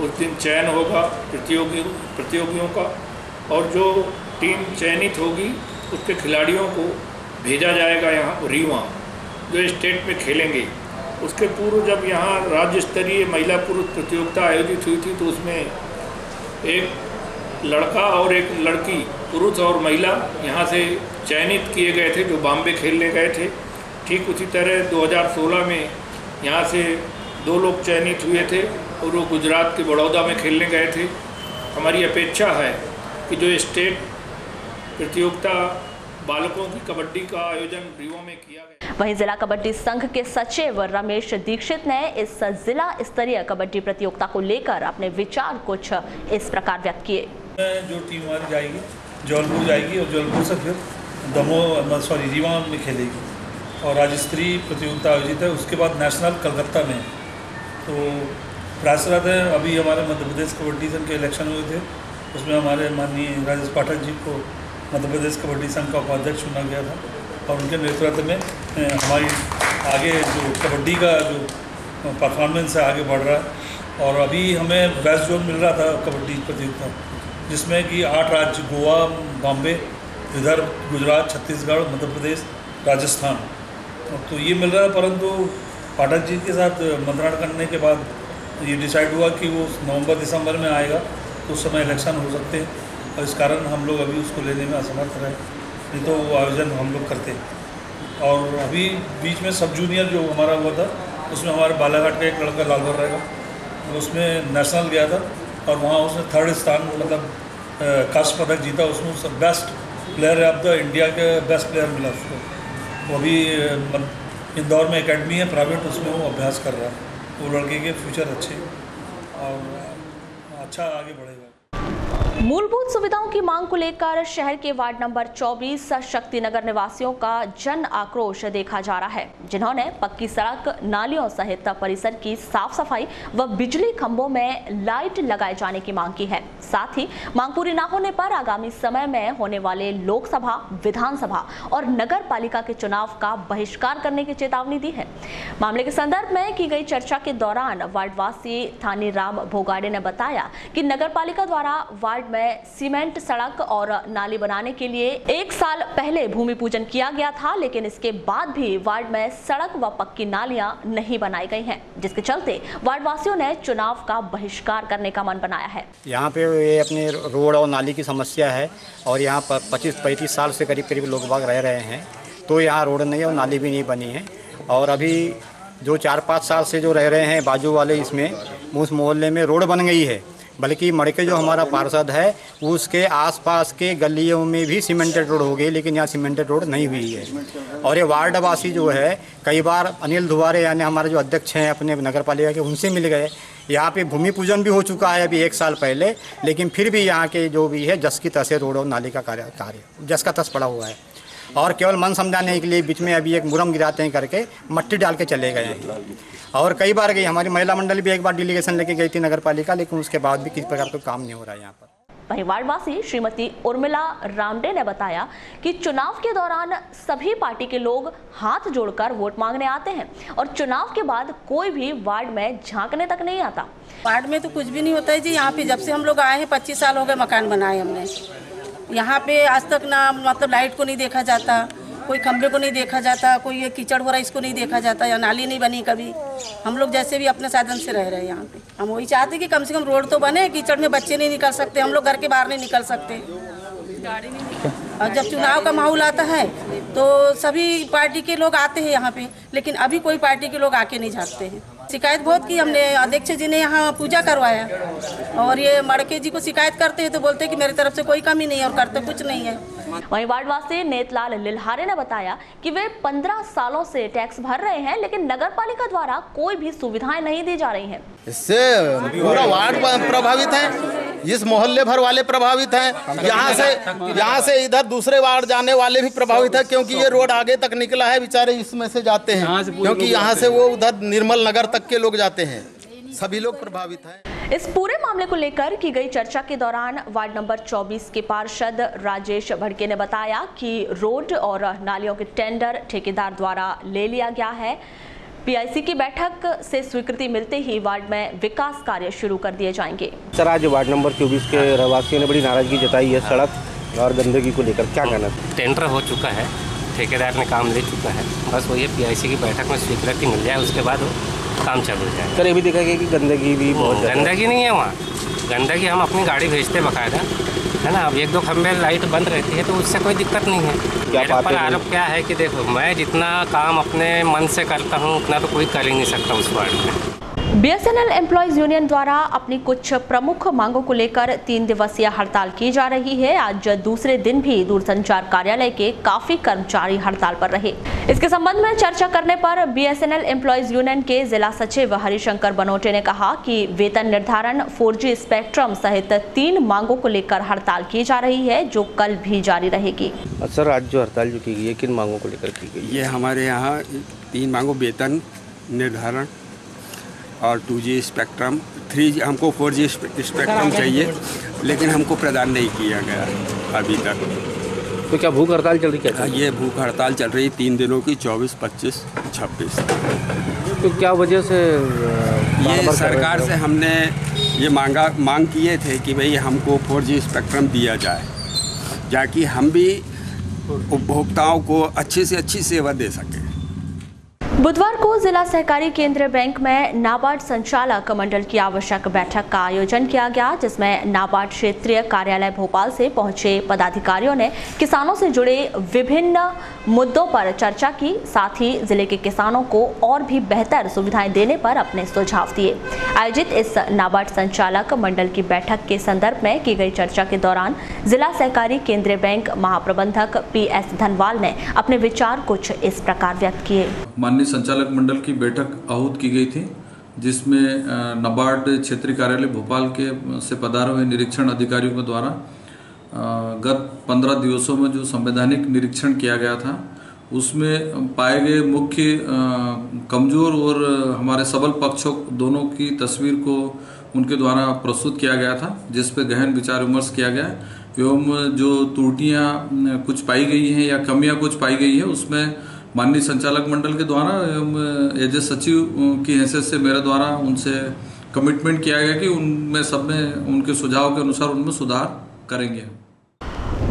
उस दिन चयन होगा प्रतियोगियों का, और जो टीम चयनित होगी उसके खिलाड़ियों को भेजा जाएगा यहाँ रीवा, जो स्टेट में खेलेंगे। उसके पूर्व जब यहाँ राज्य स्तरीय महिला पुरुष प्रतियोगिता आयोजित हुई थी तो उसमें एक लड़का और एक लड़की, पुरुष और महिला यहाँ से चयनित किए गए थे जो बॉम्बे खेलने गए थे। ठीक उसी तरह 2016 में यहाँ से 2 लोग चयनित हुए थे और वो गुजरात के बड़ौदा में खेलने गए थे। हमारी अपेक्षा है कि जो स्टेट प्रतियोगिता बालकों की कबड्डी का आयोजन रीवा में किया गया। वहीं जिला कबड्डी संघ के सचिव रमेश दीक्षित ने इस जिला स्तरीय कबड्डी प्रतियोगिता को लेकर अपने विचार कुछ इस प्रकार व्यक्त किए। जो टीम हमारी जाएगी जौलपुर जाएगी और जौलपुर से फिर रीवा में खेलेगी और राज्य स्तरीय प्रतियोगिता आयोजित है। उसके बाद नेशनल कलकत्ता में। तो प्रयासरत है। अभी हमारे मध्य प्रदेश कबड्डी संघ के इलेक्शन हुए थे, उसमें हमारे माननीय राजेश पाठक जी को मध्य प्रदेश कबड्डी संघ का उपाध्यक्ष चुना गया था और उनके नेतृत्व में हमारी आगे जो कबड्डी का जो परफॉर्मेंस है आगे बढ़ रहा है। और अभी हमें बेस्ट जोन मिल रहा था कबड्डी प्रतियोगिता, जिसमें कि 8 राज्य गोवा, बॉम्बे, विदर्भ, गुजरात, छत्तीसगढ़, मध्य प्रदेश, राजस्थान, तो ये मिल रहा है। परंतु पाठक जी के साथ मंत्रणा करने के बाद ये डिसाइड हुआ कि वो नवंबर-दिसंबर में आएगा, तो उस समय इलेक्शन हो सकते हैं और इस कारण हम लोग अभी उसको लेने में असमर्थ रहे, नहीं तो वो आयोजन हम लोग करते। और अभी बीच में सब जूनियर जो हमारा हुआ था, उसमें हमारे बालाघाट का एक लड़का लालवर रहेगा, उसमें नेशनल गया था और वहाँ उसने 3rd स्थान मतलब कांस्य पदक जीता। उसमें best player of the India के बेस्ट प्लेयर मिला उसको। वो अभी इंदौर में एकेडमी है प्राइवेट, उसमें वो अभ्यास कर रहा है। वो लड़के के फ्यूचर अच्छे और अच्छा आगे बढ़ेगा। मूलभूत सुविधाओं की मांग को लेकर शहर के वार्ड नंबर 24 शक्तिनगर निवासियों का जन आक्रोश देखा जा रहा है, जिन्होंने पक्की सड़क, नालियों सहित परिसर की साफ सफाई व बिजली खंभों में लाइट लगाए जाने की मांग की है। साथ ही मांग पूरी न होने पर आगामी समय में होने वाले लोकसभा, विधानसभा और नगर पालिका के चुनाव का बहिष्कार करने की चेतावनी दी है। मामले के संदर्भ में की गई चर्चा के दौरान वार्डवासी थानी राम भोगाड़े ने बताया कि नगर पालिका द्वारा वार्ड में सीमेंट सड़क और नाली बनाने के लिए 1 साल पहले भूमि पूजन किया गया था, लेकिन इसके बाद भी वार्ड में सड़क व पक्की नालियां नहीं बनाई गई हैं, जिसके चलते वार्डवासियों ने चुनाव का बहिष्कार करने का मन बनाया है। यहाँ पे ये अपने रोड और नाली की समस्या है और यहाँ पर 25-35 साल से करीब लोग बाग रह रहे हैं, तो यहाँ रोड नहीं है और नाली भी नहीं बनी है। और अभी जो 4-5 साल से जो रह रहे हैं बाजू वाले, इसमें उस मोहल्ले में रोड बन गई है, बल्कि मड़के जो हमारा पार्षद है उसके आसपास के गलियों में भी सीमेंटेड रोड हो गई, लेकिन यहाँ सीमेंटेड रोड नहीं हुई है। और ये वार्डवासी जो है कई बार अनिल दुवारे यानी हमारे जो अध्यक्ष हैं अपने नगर पालिका के, उनसे मिल गए। यहाँ पे भूमि पूजन भी हो चुका है अभी 1 साल पहले, लेकिन फिर भी यहाँ के जो भी है जस की तस रोड और नाली का कार्य जस का तस पड़ा हुआ है। और केवल मन समझाने के लिए बीच में अभी एक मुरम गिराते हैं करके मट्टी डाल के चले गए हैं। और कई बार गई हमारी महिला मंडल भी एक बार डेलीगेशन लेके गई थी नगर पालिका, लेकिन उसके बाद भी किसी प्रकार का काम नहीं हो रहा है यहाँ पर। वहीं वार्डवासी श्रीमती उर्मिला रामडे ने बताया कि चुनाव के दौरान सभी पार्टी के लोग हाथ जोड़कर वोट मांगने आते हैं और चुनाव के बाद कोई भी वार्ड में झांकने तक नहीं आता। वार्ड में तो कुछ भी नहीं होता है जी। यहाँ पे जब से हम लोग आए हैं 25 साल हो गए मकान बनाए हमने। यहाँ पे आज तक ना मतलब लाइट को नहीं देखा जाता, कोई खंभे को नहीं देखा जाता, कोई ये कीचड़ हो रहा है इसको नहीं देखा जाता, या नाली नहीं बनी कभी। हम लोग जैसे भी अपने साधन से रह रहे हैं यहाँ पे। हम वही चाहते कि कम से कम रोड तो बने, कीचड़ में बच्चे नहीं निकल सकते, हम लोग घर के बाहर नहीं निकल सकते। और जब चुनाव का माहौल आता है तो सभी पार्टी के लोग आते हैं यहाँ पे, लेकिन अभी कोई पार्टी के लोग आके नहीं झाँकते हैं। शिकायत बहुत की हमने, अध्यक्ष जी ने यहाँ पूजा करवाया और ये मड़के जी को शिकायत करते हैं तो बोलते हैं कि मेरी तरफ से कोई कमी नहीं है और करते कुछ नहीं है। वहीं वार्डवासी नेतलाल लिल्हारे ने बताया कि वे 15 सालों से टैक्स भर रहे हैं, लेकिन नगर पालिका द्वारा कोई भी सुविधाएं नहीं दी जा रही हैं। इससे पूरा वार्ड प्रभावित है, इस मोहल्ले भर वाले प्रभावित हैं, यहाँ से इधर दूसरे वार्ड जाने वाले भी प्रभावित है, क्योंकि ये रोड आगे तक निकला है, बेचारे इसमें से जाते हैं, क्योंकि यहाँ से वो उधर निर्मल नगर तक के लोग जाते हैं, सभी लोग प्रभावित हैं। इस पूरे मामले को लेकर की गई चर्चा के दौरान वार्ड नंबर 24 के पार्षद राजेश भड़के ने बताया कि रोड और नालियों के टेंडर ठेकेदार द्वारा ले लिया गया है। पीआईसी की बैठक से स्वीकृति मिलते ही वार्ड में विकास कार्य शुरू कर दिए जाएंगे। सर, आज वार्ड नंबर 24 के रहवासियों ने बड़ी नाराजगी जताई है सड़क और गंदगी को लेकर, क्या कहना है? टेंडर हो चुका है, ठेकेदार ने काम ले चुका है, बस वही पीआईसी की बैठक में स्वीकृति मिल जाए, उसके बाद काम चालू हो जाए। सर, ये भी देखा गया कि गंदगी भी बहुत, गंदगी नहीं है वहाँ, गंदगी हम अपनी गाड़ी भेजते बाकायदा, है ना। अब 1-2 खंबे लाइट बंद रहती है तो उससे कोई दिक्कत नहीं है। मेरे पर आरोप क्या है कि देखो, मैं जितना काम अपने मन से करता हूँ उतना तो कोई कर ही नहीं सकता उस वार्ड में। बीएसएनएल एम्प्लॉयज यूनियन द्वारा अपनी कुछ प्रमुख मांगों को लेकर 3 दिवसीय हड़ताल की जा रही है। आज दूसरे दिन भी दूरसंचार कार्यालय के काफी कर्मचारी हड़ताल पर रहे। इसके संबंध में चर्चा करने पर बीएसएनएल एम्प्लॉयज यूनियन के जिला सचिव हरिशंकर बनोटे ने कहा कि वेतन निर्धारण, 4G स्पेक्ट्रम सहित 3 मांगों को लेकर हड़ताल की जा रही है, जो कल भी जारी रहेगी। सर, आज जो हड़ताल जो की गई है, किन मांगों को लेकर की गई? ये हमारे यहाँ 3 मांगों, वेतन निर्धारण और 2G स्पेक्ट्रम, 3G, हमको 4G स्पेक्ट्रम चाहिए, लेकिन हमको प्रदान नहीं किया गया अभी तक। तो क्या भूख हड़ताल चल रही है? ये भूख हड़ताल चल रही 3 दिनों की, 24, 25, 26। तो क्या वजह से? ये सरकार से हमने ये मांग किए थे कि भाई हमको 4G स्पेक्ट्रम दिया जाए, ताकि हम भी उपभोक्ताओं को अच्छी से अच्छी सेवा दे सकें। बुधवार को जिला सहकारी केंद्रीय बैंक में नाबार्ड संचालक मंडल की आवश्यक बैठक का आयोजन किया गया, जिसमें नाबार्ड क्षेत्रीय कार्यालय भोपाल से पहुंचे पदाधिकारियों ने किसानों से जुड़े विभिन्न मुद्दों पर चर्चा की। साथ ही जिले के किसानों को और भी बेहतर सुविधाएं देने पर अपने सुझाव दिए। आयोजित इस नाबार्ड संचालक मंडल की बैठक के संदर्भ में की गई चर्चा के दौरान जिला सहकारी केंद्रीय बैंक महाप्रबंधक PS धनवाल ने अपने विचार कुछ इस प्रकार व्यक्त किए। माननीय संचालक मंडल की बैठक आहूत की गई थी, जिसमें नाबार्ड क्षेत्रीय कार्यालय भोपाल के से पधारे हुए निरीक्षण अधिकारियों के द्वारा गत 15 दिवसों में जो संवैधानिक निरीक्षण किया गया था, उसमें पाए गए मुख्य कमजोर और हमारे सबल पक्षों दोनों की तस्वीर को उनके द्वारा प्रस्तुत किया गया था, जिस पर गहन विचार विमर्श किया गया एवं जो त्रुटियां कुछ पाई गई हैं या कमियां कुछ पाई गई है, उसमें माननीय संचालक मंडल के द्वारा एवं एज सचिव की हैसियत से मेरे द्वारा उनसे कमिटमेंट किया गया कि उनमें सब में उनके सुझाव के अनुसार उनमें सुधार करेंगे।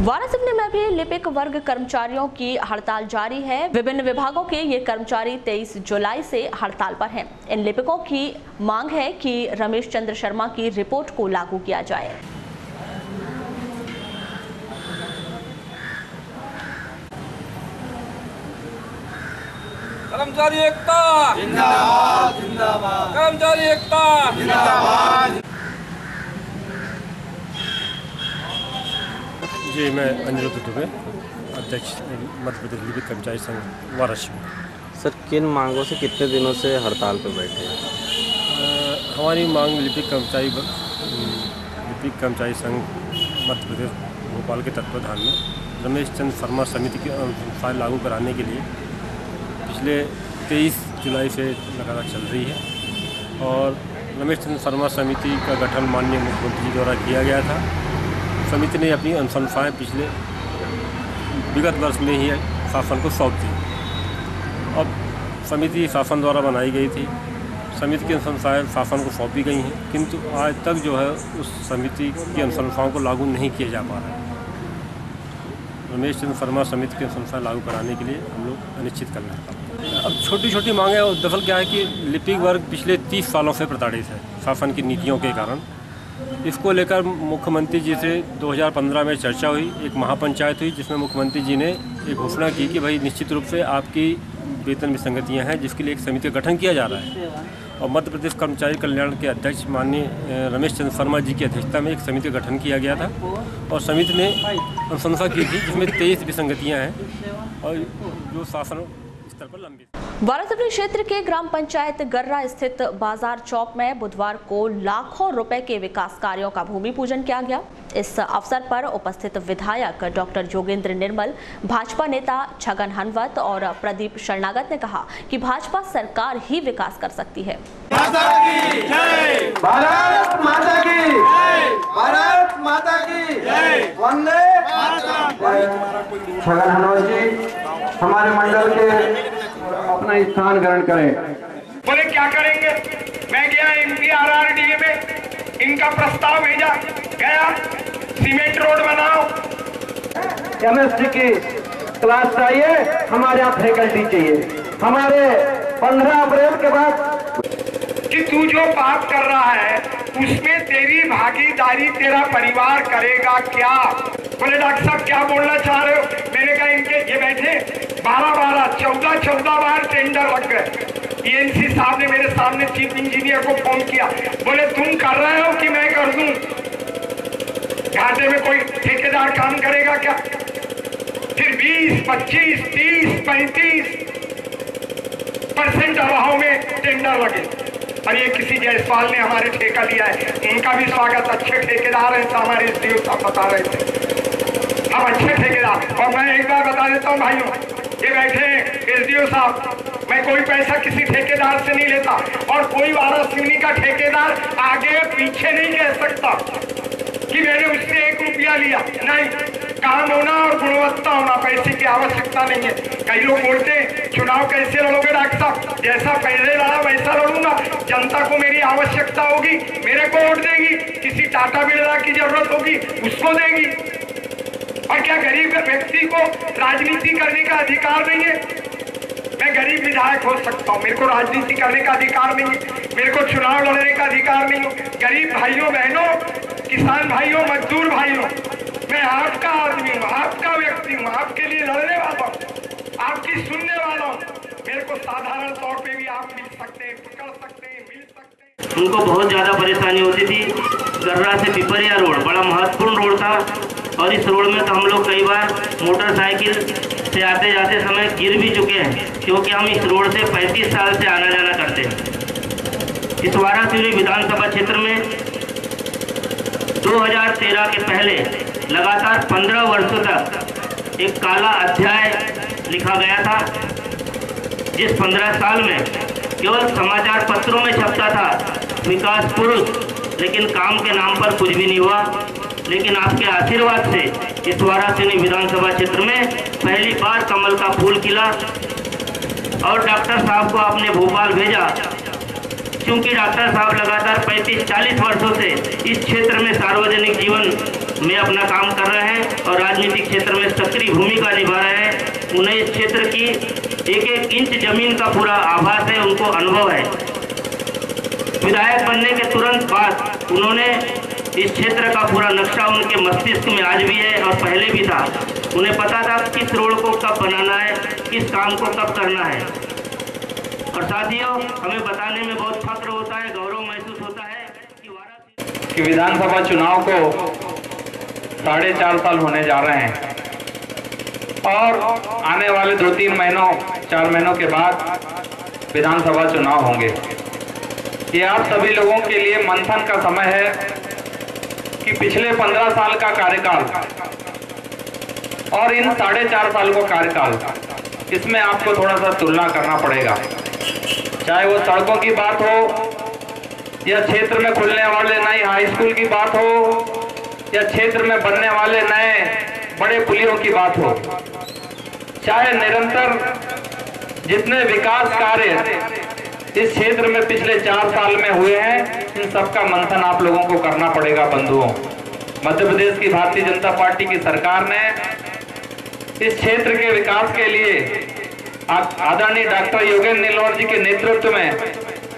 वारासिवनी में भी लिपिक वर्ग कर्मचारियों की हड़ताल जारी है। विभिन्न विभागों के ये कर्मचारी 23 जुलाई से हड़ताल पर हैं। इन लिपिकों की मांग है कि रमेश चंद्र शर्मा की रिपोर्ट को लागू किया जाए। कर्मचारी एकता जिंदाबाद, जिंदाबाद। कर्मचारी एकता जिंदाबाद। जी, मैं अनिरुद्ध दुबे, अध्यक्ष मध्य प्रदेश लिपिक कर्मचारी संघ वाराणसी। सर, किन मांगों से कितने दिनों से हड़ताल पर बैठे हैं? हमारी मांग लिपिक कर्मचारी संघ मध्य प्रदेश भोपाल के तत्वाधान में रमेश चंद्र शर्मा समिति के अनुसार लागू कराने के लिए पिछले 23 जुलाई से लगातार चल रही है। और रमेश चंद्र शर्मा समिति का गठन माननीय मुख्यमंत्री जी द्वारा किया गया था। समिति ने अपनी अनुशंसाएँ पिछले विगत वर्ष में ही शासन को सौंप दी। अब समिति शासन द्वारा बनाई गई थी, समिति की अनुशंसाएँ शासन को सौंपी गई हैं, किंतु आज तक जो है उस समिति की अनुशंसाओं को लागू नहीं किया जा पा रहा है। रमेश चंद्र शर्मा समिति की अनुशंसा लागू कराने के लिए हम लोग अनिश्चित कर रहे हैं। अब छोटी छोटी मांगें, दरअसल क्या है कि लिपिक वर्ग पिछले 30 सालों से प्रताड़ित है शासन की नीतियों के कारण। इसको लेकर मुख्यमंत्री जी से 2015 में चर्चा हुई, एक महापंचायत हुई, जिसमें मुख्यमंत्री जी ने एक घोषणा की कि भाई निश्चित रूप से आपकी वेतन विसंगतियाँ हैं, जिसके लिए एक समिति का गठन किया जा रहा है। और मध्य प्रदेश कर्मचारी कल्याण के अध्यक्ष माननीय रमेश चंद्र शर्मा जी की अध्यक्षता में एक समिति का गठन किया गया था और समिति ने अनुशंसा की थी, जिसमें 23 विसंगतियाँ हैं और जो शासन स्तर पर लंबित। वारासिवनी क्षेत्र के ग्राम पंचायत गर्रा स्थित बाजार चौक में बुधवार को लाखों रुपए के विकास कार्यों का भूमि पूजन किया गया। इस अवसर पर उपस्थित विधायक डॉक्टर जोगेंद्र निर्मल, भाजपा नेता छगन हनवत और प्रदीप शरणागत ने कहा कि भाजपा सरकार ही विकास कर सकती है। भारत माता की जय, भारत माता की जय, वंदे मातरम। छगन हनवत जी हमारे मंडल के अपना स्थान ग्रहण करें। बोले क्या करेंगे? मैं गया MP RRDA में, इनका प्रस्ताव भेजा गया, सीमेंट रोड बनाओ, MSc की क्लास चाहिए, हमारे यहाँ फैकल्टी चाहिए। हमारे 15 अप्रैल के बाद कि तू जो बात कर रहा है उसमें तेरी भागीदारी तेरा परिवार करेगा क्या? बोले डॉक्टर साहब क्या बोलना चाह रहे हो? मैंने कहा इनके ये बैठे 14 बार टेंडर लग गए। ENC साहब ने मेरे सामने चीफ इंजीनियर को फोन किया, बोले तुम कर रहे हो कि मैं कर दूं? घाटे में कोई ठेकेदार काम करेगा क्या? फिर 20, 25, 30, 35% अभाव में टेंडर लगे। और ये किसी जायसवाल ने हमारे ठेका लिया है, उनका भी स्वागत। अच्छे ठेकेदार हैं, हमारे SDO साहब बता रहे थे, हम अच्छे ठेकेदार। और मैं एक बार बता देता हूँ भाइयों, ये बैठे SDO साहब, मैं कोई पैसा किसी ठेकेदार से नहीं लेता और कोई वारासिवनी का ठेकेदार आगे पीछे नहीं कह सकता कि मैंने उससे 1 रुपया लिया। नहीं, काम होना और गुणवत्ता होना, पैसे की आवश्यकता नहीं है। कई लोग बोलते हैं चुनाव कैसे लड़ोगे डॉक्टर साहब? जैसा पहले लड़ा वैसा लड़ूंगा। जनता को मेरी आवश्यकता होगी, मेरे को वोट देगी। किसी टाटा बिरला की जरूरत होगी, उसको देगी। और क्या गरीब व्यक्ति को राजनीति करने का अधिकार नहीं है? मैं गरीब विधायक हो सकता हूँ, मेरे को राजनीति करने का अधिकार नहीं है, मेरे को चुनाव लड़ने का अधिकार नहीं हो। गरीब भाइयों बहनों, किसान भाइयों, मजदूर भाइयों, मैं आपका आदमी हूँ, आपका व्यक्ति हूँ, आपके लिए लड़ने वाला हूँ, आपकी सुनने वाला हूँ। मेरे को साधारण तौर पे भी आप मिल सकते हैं, पकड़ सकते हैं, मिल सकते हैं। उनको बहुत ज़्यादा परेशानी होती थी। गर्रा से पिपरिया रोड बड़ा महत्वपूर्ण रोड था और इस रोड में तो हम लोग कई बार मोटरसाइकिल से आते जाते समय गिर भी चुके हैं, क्योंकि हम इस रोड से 35 साल से आना जाना करते हैं। इस वारासिवनी विधानसभा क्षेत्र में 2013 के पहले लगातार 15 वर्षों तक एक काला अध्याय लिखा गया था, जिस 15 साल में केवल समाचार पत्रों में छपता था विकास पुरुष, लेकिन काम के नाम पर कुछ भी नहीं हुआ। लेकिन आपके आशीर्वाद से इस वारासिवनी विधानसभा क्षेत्र में पहली बार कमल का फूल खिला और डॉक्टर साहब को आपने भोपाल भेजा, क्योंकि डॉक्टर साहब लगातार 35-40 वर्षों से इस क्षेत्र में सार्वजनिक जीवन में अपना काम कर रहे हैं और राजनीतिक क्षेत्र में सक्रिय भूमिका निभा रहे हैं। उन्हें इस क्षेत्र की एक इंच जमीन का पूरा आभास है, उनको अनुभव है। विधायक बनने के तुरंत बाद उन्होंने इस क्षेत्र का पूरा नक्शा उनके मस्तिष्क में आज भी है और पहले भी था। उन्हें पता था किस रोड को कब बनाना है, किस काम को कब करना है। और साथियों, हमें बताने में बहुत फख्र होता है, गौरव महसूस होता है कि विधानसभा चुनाव को 4.5 साल होने जा रहे हैं और आने वाले 2-3 महीनों 4 महीनों के बाद विधानसभा चुनाव होंगे। ये आप सभी लोगों के लिए मंथन का समय है कि पिछले 15 साल का कार्यकाल और इन 4.5 साल का कार्यकाल, इसमें आपको थोड़ा सा तुलना करना पड़ेगा। चाहे वो सड़कों की बात हो या क्षेत्र में खुलने वाले नई हाई स्कूल की बात हो या क्षेत्र में बनने वाले नए बड़े पुलियों की बात हो, चाहे निरंतर जितने विकास कार्य इस क्षेत्र में पिछले 4 साल में हुए हैं, इन सबका मंथन आप लोगों को करना पड़ेगा बंधुओं। मध्य प्रदेश की भारतीय जनता पार्टी की सरकार ने इस क्षेत्र के विकास के लिए आदरणीय डॉक्टर योगेंद्र नीलवर जी के नेतृत्व में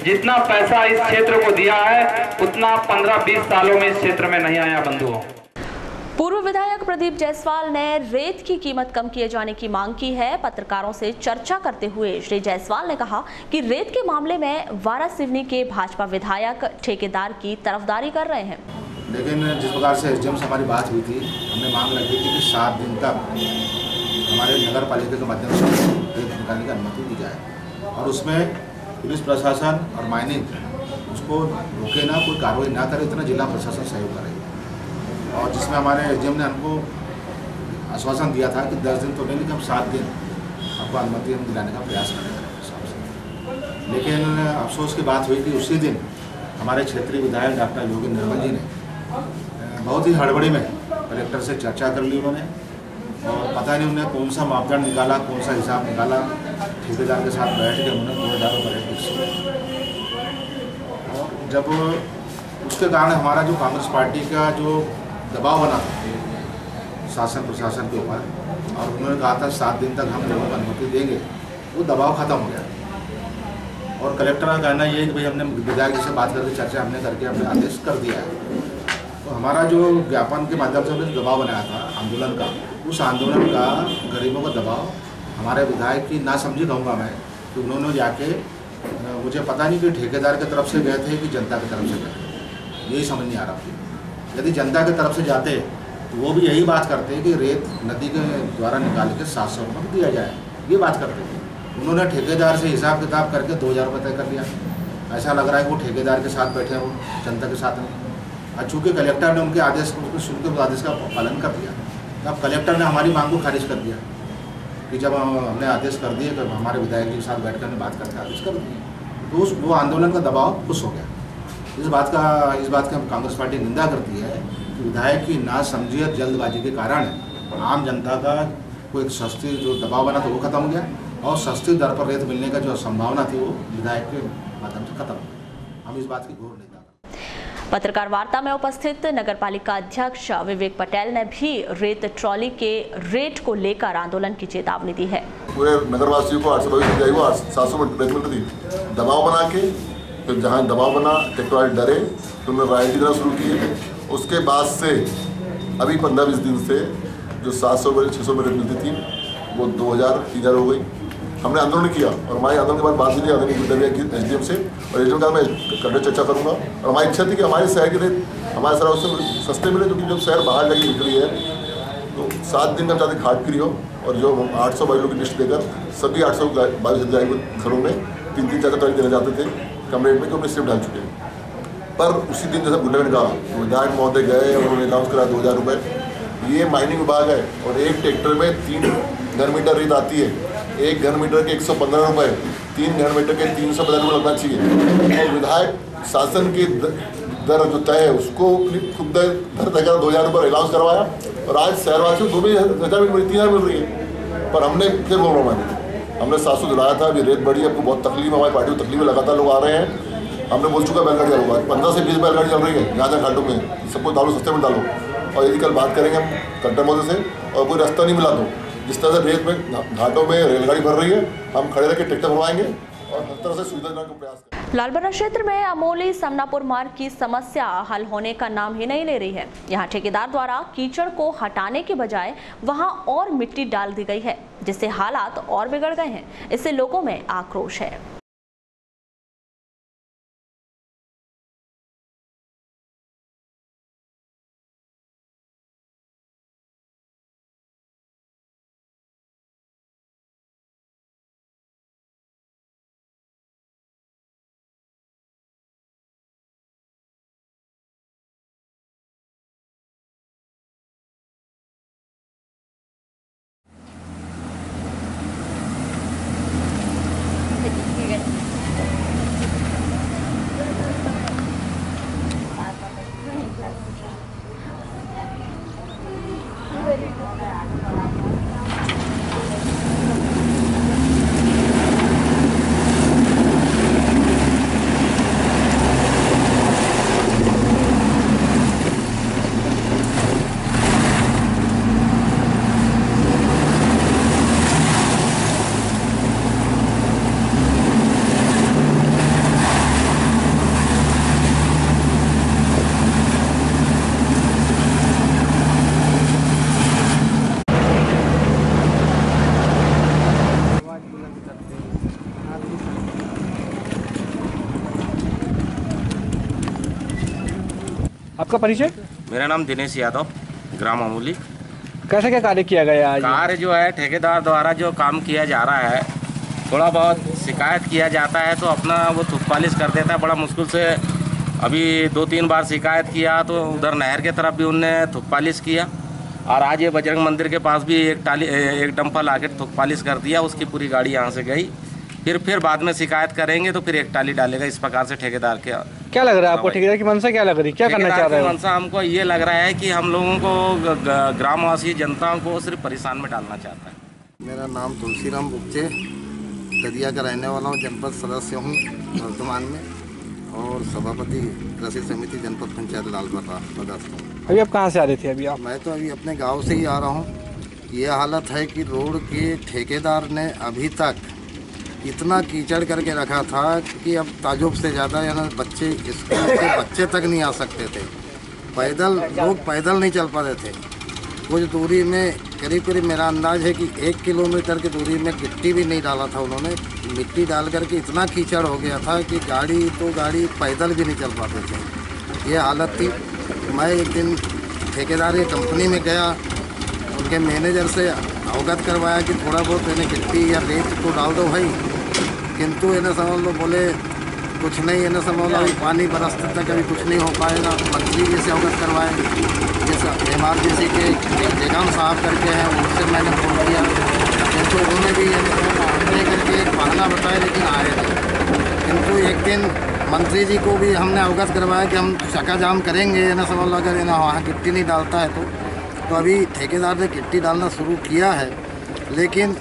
जितना पैसा इस क्षेत्र को दिया है, उतना 15-20 सालों में इस क्षेत्र में नहीं आया बंधुओं। पूर्व विधायक प्रदीप जायसवाल ने रेत की कीमत कम किए जाने की मांग की है। पत्रकारों से चर्चा करते हुए श्री जायसवाल ने कहा कि रेत के मामले में वारासिवनी के भाजपा विधायक ठेकेदार की तरफदारी कर रहे हैं। लेकिन जिस प्रकार से SDM से हमारी बात हुई थी, हमने मांग रखी थी कि 7 दिन तक हमारे नगर पालिका के माध्यम से रेत निकालने की अनुमति दी जाए और उसमें पुलिस प्रशासन और माइनिंग उसको रोके ना, कोई कार्रवाई ना करे, इतना जिला प्रशासन सहयोग करे। और जिसमें हमारे SDM ने हमको आश्वासन दिया था कि 10 दिन तो नहीं, लेकिन हम 7 दिन आपको अनुमति हम दिलाने का प्रयास करेंगे। लेकिन अफसोस की बात हुई कि उसी दिन हमारे क्षेत्रीय विधायक डॉक्टर योगेंद्र नीलवर जी ने बहुत ही हड़बड़ी में कलेक्टर से चर्चा कर ली उन्होंने, और पता नहीं उन्होंने कौन सा मापदंड निकाला, कौन सा हिसाब निकाला, ठेकेदार के साथ बैठ के उन्होंने 2000 रुपये फिक्स किया। और जब उसके कारण हमारा जो कांग्रेस पार्टी का जो दबाव बना शासन प्रशासन के ऊपर, और उन्होंने कहा था 7 दिन तक हम लोगों को अनुमति देंगे, वो दबाव खत्म हो गया। और कलेक्टर का कहना ये है कि भाई हमने विधायक जी से बात करके चर्चा हमने करके हमने आदेश कर दिया है। तो हमारा जो ज्ञापन के माध्यम से हमने दबाव बनाया था आंदोलन का, उस आंदोलन का गरीबों का दबाव हमारे विधायक की ना समझी कहूँगा मैं कि उन्होंने जाके मुझे पता नहीं कि ठेकेदार की तरफ से गए थे कि जनता की तरफ से गए, यही समझ नहीं आ रहा थी। यदि जनता की तरफ से जाते तो वो भी यही बात करते कि रेत नदी के द्वारा निकाल के 700 रुपये दिया जाए, ये बात करते थे। उन्होंने ठेकेदार से हिसाब किताब करके 2000 रुपये तय कर लिया। ऐसा लग रहा है कि वो ठेकेदार के साथ बैठे हैं, वो जनता के साथ नहीं। और चूँकि कलेक्टर ने उनके आदेश को सुन के आदेश का पालन कर दिया, तब कलेक्टर ने हमारी मांग को खारिज कर दिया कि जब हमने आदेश कर दिए तो हमारे विधायक जी के साथ बैठकर हमने बात करके आदेश कर दिए, तो वो आंदोलन का दबाव खुश हो गया। इस बात की हम कांग्रेस पार्टी निंदा करती है कि विधायक की नासमझी और जल्दबाजी के कारण आम जनता का कोई सस्ती जो दबाव बना था वो खत्म हो गया, और सस्ती दर पर रेत मिलने का जो संभावना थी वो विधायक के माध्यम से खत्म हो गई। हम इस बात की घोर निंदा। पत्रकार वार्ता में उपस्थित नगरपालिका अध्यक्ष विवेक पटेल ने भी रेत ट्रॉली के रेट को लेकर आंदोलन की चेतावनी दी है। पूरे नगरवासियों को 822 रेत मिलती थी, दबाव बना के फिर जहाँ दबाव बना ट्रैक्टर वाले डरे तो उन्होंने रायल्टी देना शुरू किए। उसके बाद से अभी 15-20 दिन से जो 700-600 रेत मिलती थी वो 2000-3000 हो गई। हमने आंदोलन किया और हमारे आंदोलन के बाद बात हुई आदरणीय SDM से, और SDM का मैं कड़े चर्चा करूँगा। और हमारी इच्छा थी कि हमारे शहर की रेत हमारे शहर उससे सस्ते मिले, क्योंकि जब शहर बाहर जाके बिक रही है तो 7 दिन का चाहते घाट फ्री हो, और जो 800 बाइलों की लिस्ट देकर सभी 822 घरों में 3-3 4 ट्राली देना चाहते थे कम रेट में, जो हमने सिर्फ डाल चुके हैं। पर उसी दिन जैसे गुंडा ने कहा विधायक महोदय गए और उन्होंने अनाउंस करा 2000 रुपये। ये माइनिंग विभाग है और एक ट्रैक्टर में 3 घन मीटर रेत आती है, 1 घन मीटर के 115 रुपये, 3 घन मीटर के 350 रुपये लगना चाहिए। और विधायक शासन की दर जो तय है उसको खुद दर तय कर 2000 रुपये अनाउंस करवाया, और आज शहरवासियों को 2000 मिल रही 3000 मिल रही है। पर हमने फिर बोल रहा हूँ हमने 700 दिलाया था, अभी रेत बढ़ी है, आपको बहुत तकलीफ, हमारी पार्टी को तकलीफ है, लगातार लोग आ रहे हैं। हमने बोल चुका बैलगाड़ी चलूँगा, 15 से 20 बैलगाड़ी चल रही है जहाँ घाटों में, सबको डालो, सस्ते में डालो। और यदि कल बात करेंगे हम कलेक्टर महोदय से और कोई रास्ता नहीं मिला तो जिस तरह से रेत में घाटों में रेलगाड़ी भर रही है, हम खड़े रह के ट्रैक्टर भरवाएंगे और हर तरह से सुविधा देने का प्रयास करेंगे। लालबर्रा क्षेत्र में अमोली समनापुर मार्ग की समस्या हल होने का नाम ही नहीं ले रही है। यहाँ ठेकेदार द्वारा कीचड़ को हटाने के बजाय वहाँ और मिट्टी डाल दी गई है, जिससे हालात और बिगड़ गए हैं। इससे लोगों में आक्रोश है। आपका परिचय? मेरा नाम दिनेश यादव, ग्राम अमोली। कैसे क्या कार्य किया गया आज? कार्य जो है ठेकेदार द्वारा जो काम किया जा रहा है, थोड़ा बहुत शिकायत किया जाता है तो अपना वो थुक पालिश कर देता है बड़ा मुश्किल से। अभी 2-3 बार शिकायत किया तो उधर नहर के तरफ भी उनने थुक पालिश किया, और आज ये बजरंग मंदिर के पास भी एक डंपर ला के थुक पालिश कर दिया, उसकी पूरी गाड़ी यहाँ से गई। फिर बाद में शिकायत करेंगे तो फिर एक टाली डालेगा। इस प्रकार से ठेकेदार के क्या लग रहा है आपको? ठेकेदार की मंशा क्या लग रही है? क्या करना चाह रहे हैं? मंशा हमको ये लग रहा है कि हम लोगों को ग्रामवासी जनता को सिर्फ परेशान में डालना चाहता है। मेरा नाम तुलसीराम बुच्चे, ददिया का रहने वाला हूँ, जनपद सदस्य हूँ वर्तमान में, और सभापति कृषि समिति जनपद पंचायत लालबर्रा बदस्त। अभी आप कहाँ से आ रहे थे? अभी आप? मैं तो अभी अपने गाँव से ही आ रहा हूँ। ये हालत है कि रोड के ठेकेदार ने अभी तक इतना कीचड़ करके रखा था कि अब ताजुब से ज़्यादा यानी बच्चे स्कूल के बच्चे तक नहीं आ सकते थे। लोग पैदल नहीं चल पाते थे। कुछ दूरी में करीब मेरा अंदाज है कि 1 किलोमीटर की दूरी में गिट्टी भी नहीं डाला था उन्होंने। मिट्टी डाल करके इतना कीचड़ हो गया था कि गाड़ी पैदल भी नहीं चल पाते थे। ये हालत थी। मैं एक दिन ठेकेदार की कंपनी में गया, उनके मैनेजर से अवगत करवाया कि थोड़ा बहुत इन्हें गिट्टी या रेत तो डाल दो भाई, किंतु इन्हें समझ लो बोले कुछ नहीं, इन्हें समझ लो अभी पानी बरसते तक अभी कुछ नहीं हो पाएगा। मंत्री जी से अवगत करवाए, जैसे MRDC के बेगम साहब करके हैं, उनसे मैंने फोन किया, किंतु उन्होंने भी करके एक बहाना बताया लेकिन आए नहीं। किंतु एक दिन मंत्री जी को भी हमने अवगत करवाया कि हम चक्का जाम करेंगे, इन्हें समझ लो अगर इन्हें वहाँ गिट्टी नहीं डालता है तो अभी ठेकेदार ने गिट्टी डालना शुरू किया है। लेकिन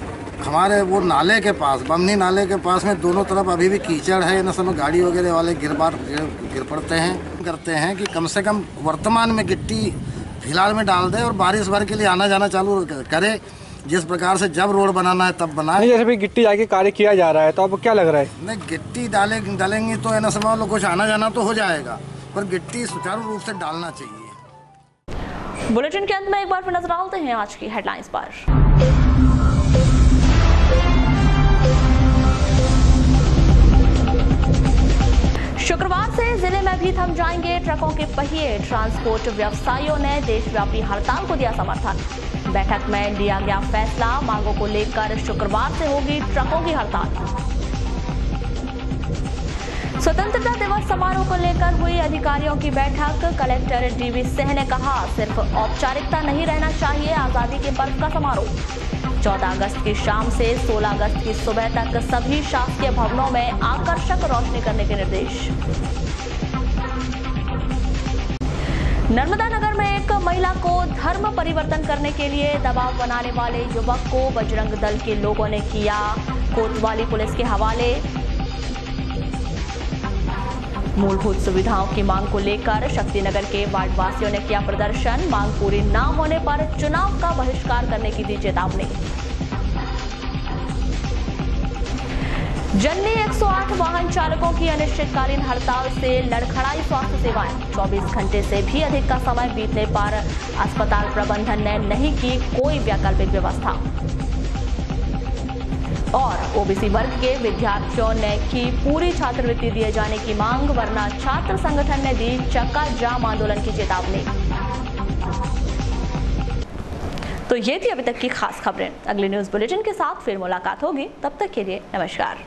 हमारे वो नाले के पास, बमनी नाले के पास में दोनों तरफ अभी भी कीचड़ है। इन्हें समझ गाड़ी वगैरह वाले गिर पड़ते हैं। करते हैं कि कम से कम वर्तमान में गिट्टी फिलहाल में डाल दे और बारिश भर के लिए आना जाना चालू करे। जिस प्रकार से जब रोड बनाना है तब बनाए। जैसे भी गिट्टी जाके कार्य किया जा रहा है तो आपको क्या लग रहा है? नहीं, गिट्टी डालेंगे तो है ना समझ लो कुछ आना जाना तो हो जाएगा, पर गिट्टी सुचारू रूप से डालना चाहिए। बुलेटिन के अंत में एक बार फिर नजर डालते हैं आज की हेडलाइंस पर। शुक्रवार से जिले में भी थम जाएंगे ट्रकों के पहिए। ट्रांसपोर्ट व्यवसायियों ने देशव्यापी हड़ताल को दिया समर्थन। बैठक में लिया गया फैसला, मांगों को लेकर शुक्रवार से होगी ट्रकों की हड़ताल। स्वतंत्रता दिवस समारोह को लेकर हुई अधिकारियों की बैठक। कलेक्टर DV सिंह ने कहा, सिर्फ औपचारिकता नहीं रहना चाहिए आजादी के पर्व का समारोह। 14 अगस्त की शाम से 16 अगस्त की सुबह तक सभी शासकीय भवनों में आकर्षक रोशनी करने के निर्देश। नर्मदा नगर में एक महिला को धर्म परिवर्तन करने के लिए दबाव बनाने वाले युवक को बजरंग दल के लोगों ने किया कोतवाली पुलिस के हवाले। मूलभूत सुविधाओं की मांग को लेकर शक्तिनगर के वार्ड वासियों ने किया प्रदर्शन। मांग पूरी न होने पर चुनाव का बहिष्कार करने की दी चेतावनी। जननी 108 वाहन चालकों की अनिश्चितकालीन हड़ताल से लड़खड़ाई स्वास्थ्य सेवाएं। 24 घंटे से भी अधिक का समय बीतने पर अस्पताल प्रबंधन ने नहीं की कोई वैकल्पिक व्यवस्था। और OBC वर्ग के विद्यार्थियों ने की पूरी छात्रवृत्ति दिए जाने की मांग, वरना छात्र संगठन ने दी चक्का जाम आंदोलन की चेतावनी। तो ये थी अभी तक की खास खबरें। अगले न्यूज बुलेटिन के साथ फिर मुलाकात होगी, तब तक के लिए नमस्कार।